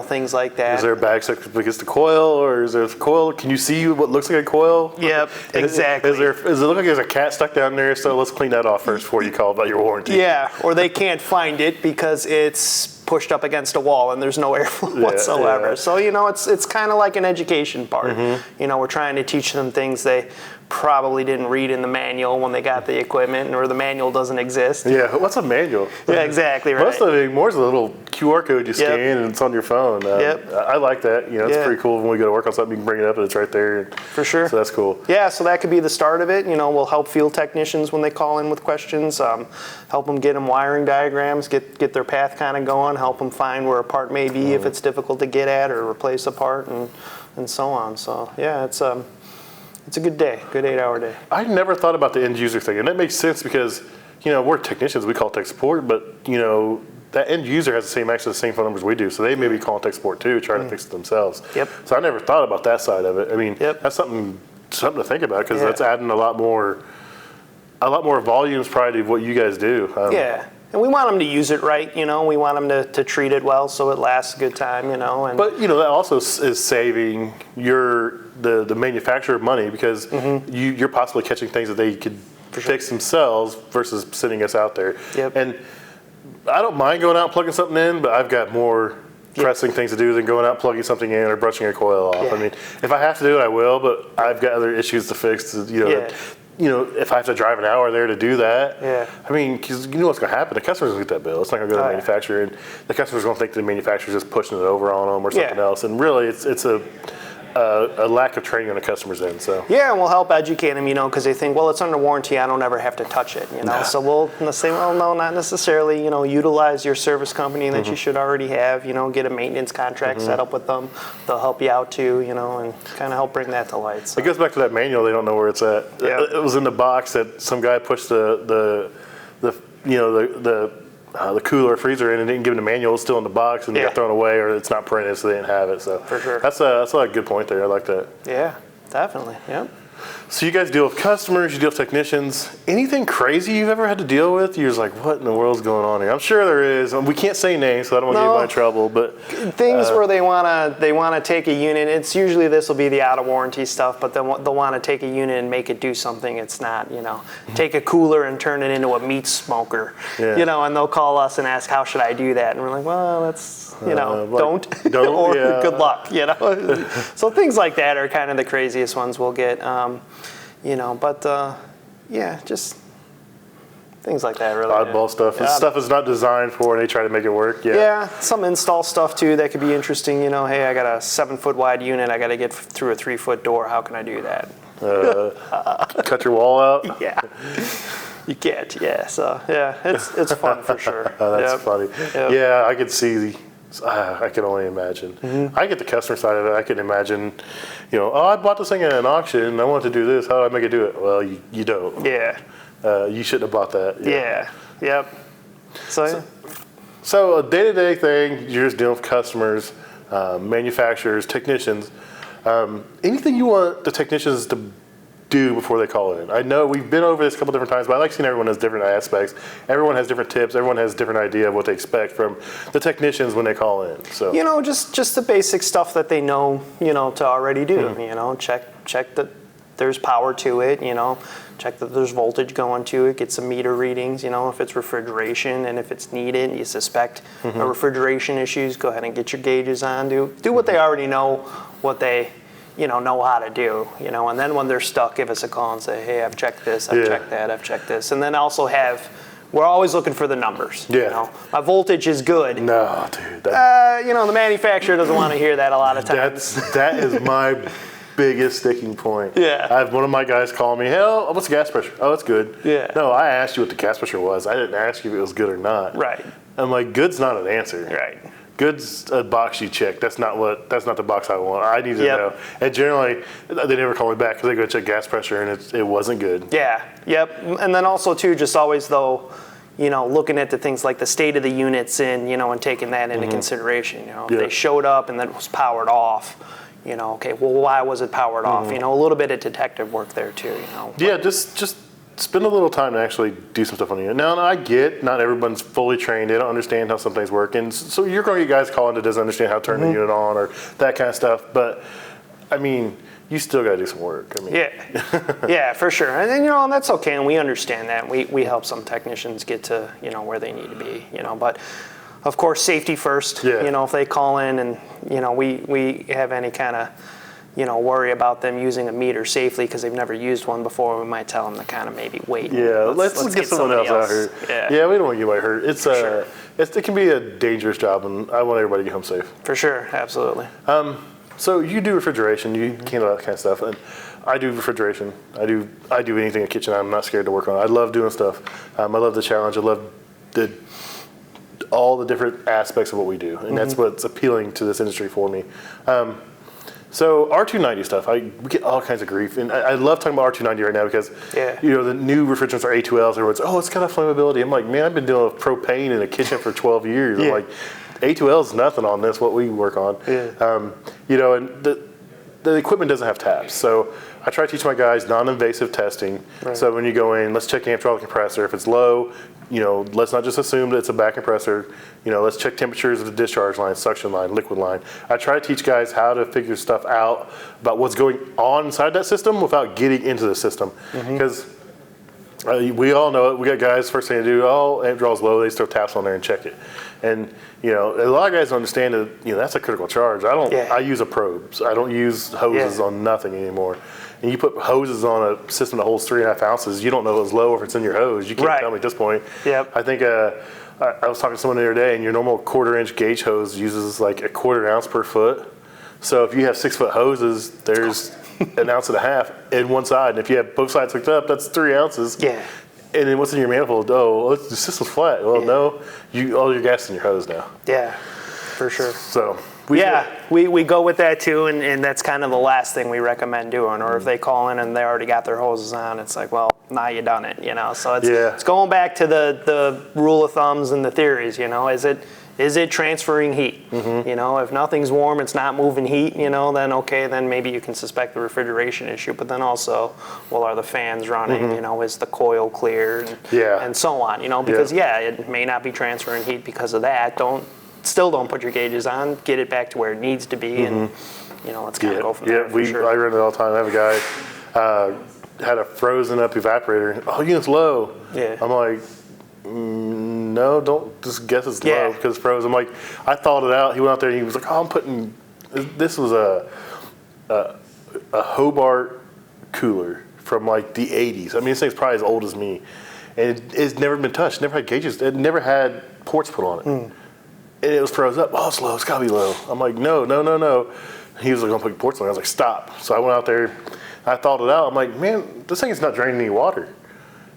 things like that. Is there a bag stuck against the coil, or is there a coil? Can you see what looks like a coil? Yep, exactly. Does it look like there's a cat stuck down there? So let's clean that off first before you call about your warranty. Yeah, or they can't find it because it's pushed up against a wall and there's no airflow whatsoever. So, it's kind of like an education part. We're trying to teach them things they probably didn't read in the manual when they got the equipment, or the manual doesn't exist. Yeah, what's a manual? Yeah, exactly right. Most of it more is a little QR code you scan and it's on your phone. Yep. I like that. You know, it's Yeah. pretty cool when we go to work on something, you can bring it up and it's right there. For sure. So that's cool. Yeah, so that could be the start of it. You know, we'll help field technicians when they call in with questions, help them get them wiring diagrams, get their path kind of going, help them find where a part may be if it's difficult to get at, or replace a part, and so on. So yeah, it's a good day, good 8-hour day. I never thought about the end user thing, and that makes sense because, you know, we're technicians, we call tech support, but, you know, that end user has the same access to the same phone numbers we do, so they may be calling tech support too, trying to fix it themselves. Yep. So I never thought about that side of it. I mean, Yep. that's something to think about, because Yeah. that's adding a lot more volumes probably to what you guys do. Yeah, and we want them to use it right, you know, we want them to treat it well so it lasts a good time, you know. And But, you know, that also is saving the manufacturer money, because you're possibly catching things that they could fix themselves versus sending us out there. Yep. And I don't mind going out and plugging something in, but I've got more pressing things to do than going out, plugging something in, or brushing a coil off. Yeah. I mean, if I have to do it, I will, but I've got other issues to fix. You know, if I have to drive an hour there to do that, I mean, because you know what's going to happen. The customer's going to get that bill. It's not going to go to the manufacturer, and the customer's going to think the manufacturer's just pushing it over on them or something else. And really, it's a lack of training on the customer's end. So yeah, and we'll help educate them, you know, because they think, well, it's under warranty, I don't ever have to touch it, you know. So we'll say, well, no, not necessarily. You know, utilize your service company that you should already have. You know, get a maintenance contract set up with them. They'll help you out too, you know, and kind of help bring that to light. So. it goes back to that manual. They don't know where it's at. Yeah. It was in the box that some guy pushed the cooler freezer in and didn't give him the manual. It's still in the box and it got thrown away, or it's not printed, so they didn't have it. So For sure. that's a good point there. I like that. Yeah, definitely. Yep. So you guys deal with customers, you deal with technicians. Anything crazy you've ever had to deal with? You're just like, what in the world's going on here? I'm sure there is. We can't say names, so I don't want to get anybody in trouble. But things where they wanna take a unit. It's usually this will be the out of warranty stuff, but they'll want to take a unit and make it do something it's not. You know, take a cooler and turn it into a meat smoker. Yeah. You know, and they'll call us and ask, how should I do that? And we're like, well, that's don't or yeah. good luck. You know, so things like that are kind of the craziest ones we'll get. You know, but yeah, just things like that. Really, oddball stuff. Yeah. Stuff is not designed for, and they try to make it work. Yeah, some install stuff too that could be interesting. You know, hey, I got a 7-foot wide unit. I got to get through a 3-foot door. How can I do that? Cut your wall out. Yeah, you can't. Yeah, so yeah, it's fun for sure. That's funny. Yep. Yeah, I could see I can only imagine. I get the customer side of it. I can imagine, you know, I bought this thing at an auction and I want to do this. How do I make it do it? Well, you don't. Yeah. You shouldn't have bought that. Yeah. Yep. So a day-to-day thing, you're just dealing with customers, manufacturers, technicians. Anything you want the technicians to do before they call in? I know we've been over this a couple different times, but I like seeing everyone has different aspects. Everyone has different tips. Everyone has a different idea of what they expect from the technicians when they call in. So you know, just the basic stuff that they know, you know, to already do. You know, check that there's power to it. You know, check that there's voltage going to it. Get some meter readings. You know, if it's refrigeration and if it's needed, you suspect a refrigeration issues, go ahead and get your gauges on. Do what they already know, what they know how to do, you know, and then when they're stuck, give us a call and say, hey, I've checked this, I've checked that, I've checked this. And then also we're always looking for the numbers. Yeah. You know, my voltage is good. no, dude. You know, the manufacturer doesn't want to hear that a lot of times. That is my biggest sticking point. Yeah. I have one of my guys call me, hell, what's the gas pressure? Oh, it's good. Yeah. No, I asked you what the gas pressure was. I didn't ask you if it was good or not. Right. I'm like, good's not an answer. Right. Good's a box you check. That's not the box I want. I need to Yep. know. And generally, they never call me back because they go check gas pressure and it wasn't good. Yeah, yep. And then also too, just always though, you know, looking at the things like the state of the units and taking that into consideration. You know, if they showed up and then it was powered off, you know, okay, well, why was it powered off? You know, a little bit of detective work there too, you know. Yeah, just spend a little time to actually do some stuff on the unit. Now, I get not everyone's fully trained. They don't understand how something's working. So you're going to get guys calling that doesn't understand how to turn the unit on or that kind of stuff. But, I mean, you still got to do some work. I mean, Yeah, for sure. And and that's okay. And we understand that. We help some technicians get to, where they need to be, but of course, safety first. Yeah. If they call in and, we have any kind of, worry about them using a meter safely because they've never used one before. We might tell them to kind of maybe wait. Yeah, let's get someone else out here. Yeah, we don't want to get anybody hurt. It can be a dangerous job, and I want everybody to get home safe. For sure, absolutely. So you do refrigeration, you handle that kind of stuff, and I do refrigeration. I do anything in the kitchen I'm not scared to work on. I love doing stuff. I love the challenge. I love all the different aspects of what we do, and that's what's appealing to this industry for me. So R290 stuff, we get all kinds of grief, and I love talking about R290 right now because the new refrigerants are A2Ls. Everyone's, it's got a flammability. I'm like, man, I've been dealing with propane in a kitchen for 12 years. I'm like, A2L is nothing on this, what we work on. And the equipment doesn't have taps. So I try to teach my guys non-invasive testing. Right. So when you go in, let's check the amp compressor. If it's low, let's not just assume that it's a back compressor. Let's check temperatures of the discharge line, suction line, liquid line. I try to teach guys how to figure stuff out about what's going on inside that system without getting into the system. Because we all know it. We got guys, first thing to do, amp draw's low, they just throw taps on there and check it. And a lot of guys don't understand that that's a critical charge. I use a probe. So I don't use hoses on nothing anymore. And you put hoses on a system that holds 3.5 ounces, you don't know if it's low or if it's in your hose. You can't tell me at this point. I think I was talking to someone the other day, and your normal 1/4-inch gauge hose uses like a 1/4 ounce per foot. So if you have 6-foot hoses, there's 1.5 ounces in one side. And if you have both sides hooked up, that's 3 ounces. And then what's in your manifold? The system's flat. Well, no, all your gas is in your hose now. Yeah, for sure. So we go with that too, and that's kind of the last thing we recommend doing. Or if they call in and they already got their hoses on, it's like, well, now you done it, So it's going back to the rule of thumbs and the theories, Is it transferring heat? If nothing's warm, it's not moving heat, then okay, then maybe you can suspect the refrigeration issue. But then also, well, are the fans running? Is the coil clear? And so on, because it may not be transferring heat because of that. Still don't put your gauges on. Get it back to where it needs to be, and let's kind of go from there. I run it all the time. I have a guy had a frozen up evaporator. Unit's low. I'm like, no, don't just guess it's low because it's frozen. I'm like, I thought it out. He went out there and he was like, I'm putting. This was a Hobart cooler from like the 80s. I mean, this thing's probably as old as me, and it's never been touched. Never had gauges. It never had ports put on it. And it was froze up. It's low. It's got to be low. I'm like, no. He was like, I'm putting ports on. I was like, stop. So I went out there. I thought it out. I'm like, man, this thing is not draining any water.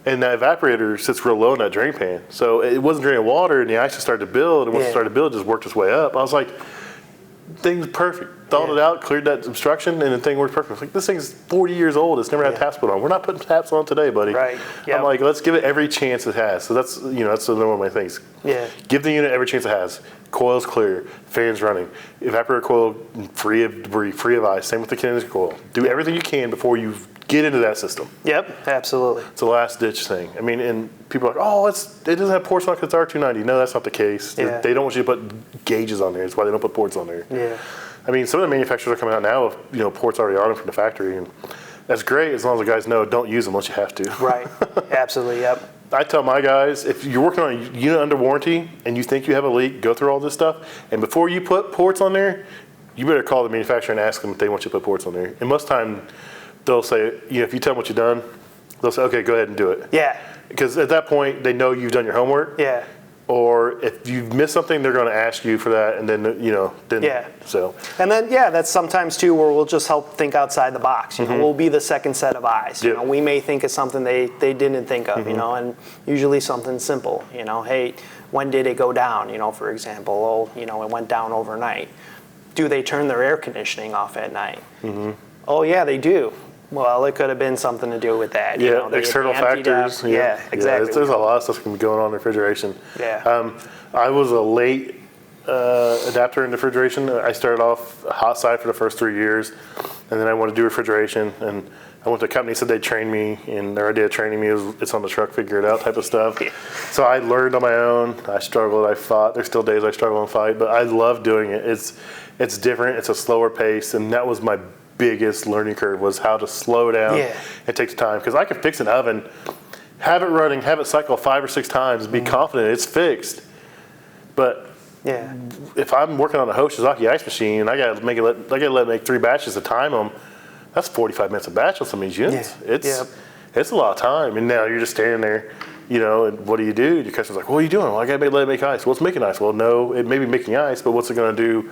And that evaporator sits real low in that drain pan. So it wasn't draining water, and the ice just started to build. And once it started to build, it just worked its way up. I was like, thing's perfect. Thought it out, cleared that obstruction, and the thing worked perfect. I was like, this thing's 40 years old. It's never had taps put on. We're not putting taps on today, buddy. Right. I'm like, let's give it every chance it has. So that's another one of my things. Give the unit every chance it has. Coil's clear, fans running, evaporator coil free of debris, free of ice. Same with the kinetic coil. Do everything you can before you get into that system. Yep, absolutely. It's a last ditch thing. I mean, and people are like, it doesn't have ports on it because it's R290. No, that's not the case. They don't want you to put gauges on there. That's why they don't put ports on there. I mean, some of the manufacturers are coming out now with ports already on them from the factory, and that's great as long as the guys know don't use them unless you have to. Right. Absolutely. Yep. I tell my guys, if you're working on a unit under warranty and you think you have a leak, go through all this stuff, and before you put ports on there, you better call the manufacturer and ask them if they want you to put ports on there. And most of the time, they'll say, if you tell them what you've done, they'll say, okay, go ahead and do it. Because at that point, they know you've done your homework. Or if you've missed something, they're going to ask you for that, and then so. And then that's sometimes too where we'll just help think outside the box. We'll be the second set of eyes. We may think of something they didn't think of. And usually something simple. Hey, when did it go down? For example, it went down overnight. Do they turn their air conditioning off at night? Oh yeah, they do. Well, it could have been something to do with that. External factors. Exactly. There's a lot of stuff that can be going on in refrigeration. I was a late adapter in refrigeration. I started off hot side for the first 3 years, and then I wanted to do refrigeration. And I went to a company, said they'd train me, and their idea of training me was it's on the truck, figure it out type of stuff. So I learned on my own. I struggled. I fought. There's still days I struggle and fight, but I love doing it. It's different. It's a slower pace, and that was my biggest learning curve, was how to slow down and take the time. Because I could fix an oven, have it running, have it cycle 5 or 6 times, and be confident it's fixed. But Yeah. if I'm working on a Hoshizaki ice machine and I gotta let it make 3 batches to time them, that's 45 minutes a batch on some of these units. Yeah. It's a lot of time. And now you're just standing there, and what do? Your customer's like, what are you doing? Well, I gotta let it make ice. Well, it's making ice. Well, no, it may be making ice, but what's it gonna do,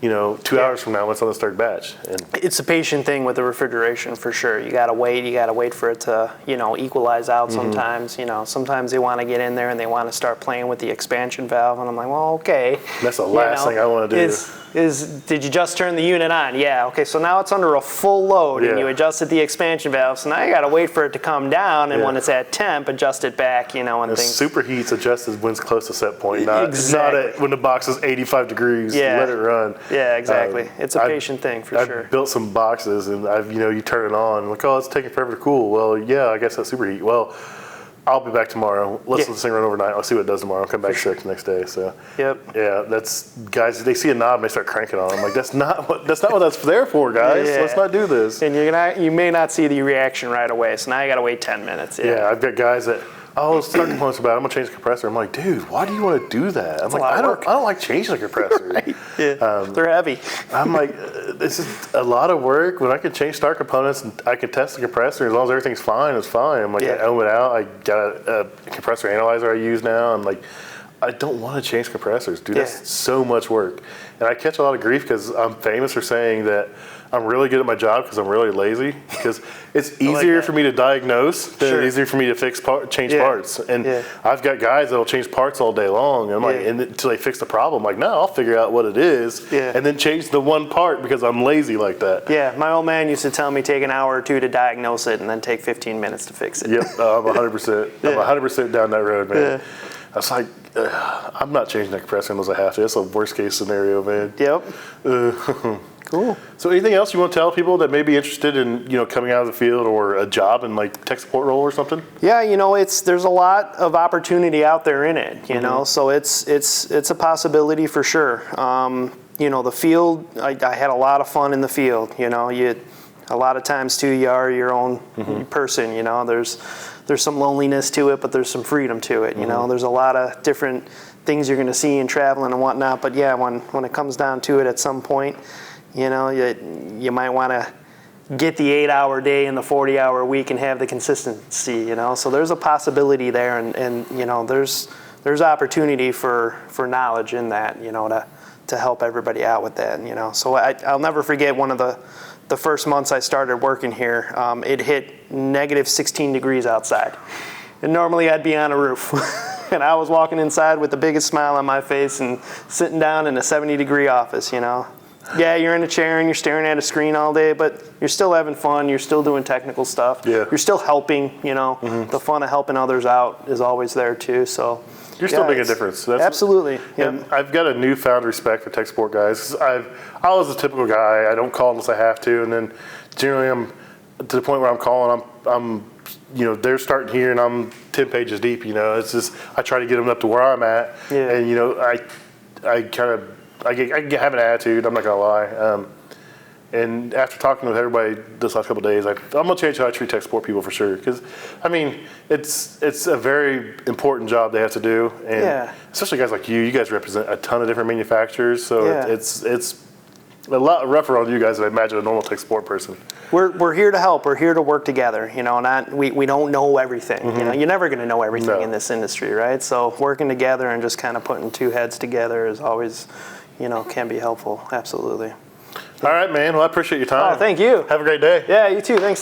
2 hours from now when it's on the third batch? And It's a patient thing with the refrigeration for sure. You gotta wait for it to, equalize out sometimes. Sometimes they wanna get in there and they wanna start playing with the expansion valve, and I'm like, well, okay. that's the last thing I wanna do. Did you just turn the unit on? Yeah, okay, so now it's under a full load and Yeah. you adjusted the expansion valve, so now you gotta wait for it to come down, and Yeah. when it's at temp, adjust it back, and The things. superheat's adjusted when it's close to set point, not Exactly. when the box is 85 degrees. Yeah. Let it run. Yeah, exactly. It's a I've- patient thing for I've sure. built some boxes and you turn it on, like, oh, it's taking forever to cool. Well, yeah, I guess that's superheat. Well, I'll be back tomorrow. Let's Yeah. let this thing run overnight. I'll see what it does tomorrow. I'll come back sick the next day. So, Yep. yeah, that's guys. They see a knob and they start cranking on. I'm like, that's not what that's there for, guys. Yeah. Let's not do this. And you may not see the reaction right away, so now you gotta wait 10 minutes. Yeah, I've got guys that, start components about it. I'm gonna change the compressor. I'm like, dude, why do you want to do that? I'm like, a lot I of don't work. like changing the compressor. Yeah. They're heavy. I'm like, this is a lot of work. When I can change start components and I can test the compressor, as long as everything's fine, it's fine. I'm like, Yeah. I ohm it out. I got a compressor analyzer I use now. I'm like, I don't want to change compressors, dude. Yeah. That's so much work. And I catch a lot of grief because I'm famous for saying that I'm really good at my job because I'm really lazy. Because it's easier that. for me to diagnose than Sure. it's easier for me to change Yeah. parts. And Yeah. I've got guys that'll change parts all day long. And I'm like, Yeah. and until they fix the problem, I'm like, no, I'll figure out what it is. Yeah. And then change the one part because I'm lazy like that. Yeah, my old man used to tell me take an hour or two to diagnose it and then take 15 minutes to fix it. Yep, I'm 100%. I'm Yeah. 100% down that road, man. Yeah. I was like, I'm not changing that compressor unless I have to. That's a worst case scenario, man. Yep. Cool. So anything else you want to tell people that may be interested in, coming out of the field or a job in like tech support role or something? Yeah, there's a lot of opportunity out there in it, so it's a possibility for sure. The field, I had a lot of fun in the field, a lot of times too, you are your own person, there's some loneliness to it, but there's some freedom to it, there's a lot of different things you're going to see in traveling and whatnot, but yeah, when it comes down to it at some point, you might want to get the 8-hour day and the 40-hour week and have the consistency, so there's a possibility there, and there's opportunity for knowledge in that, to help everybody out with that, so I'll never forget one of the first months I started working here. It hit negative 16 degrees outside, and normally I'd be on a roof. And I was walking inside with the biggest smile on my face and sitting down in a 70-degree office, Yeah, you're in a chair and you're staring at a screen all day, but you're still having fun. You're still doing technical stuff. Yeah. You're still helping, The fun of helping others out is always there too, so. You're still making a difference. Absolutely. And Yep. I've got a newfound respect for tech support guys. I was a typical guy. I don't call unless I have to, and then generally I'm to the point where I'm calling. I'm they're starting here and I'm 10 pages deep. It's just I try to get them up to where I'm at, Yeah. and I have an attitude. I'm not gonna lie. And after talking with everybody this last couple of days, I'm gonna change how I treat tech support people for sure. Because it's a very important job they have to do, and Yeah. especially guys like you. You guys represent a ton of different manufacturers, so Yeah. it's a lot rougher on you guys than I imagine a normal tech support person. We're here to help. We're here to work together. We don't know everything. You're never going to know everything No. in this industry, right? So working together and just kind of putting two heads together is always, can be helpful. Absolutely. All right, man. Well, I appreciate your time. Oh, thank you. Have a great day. Yeah, you too. Thanks.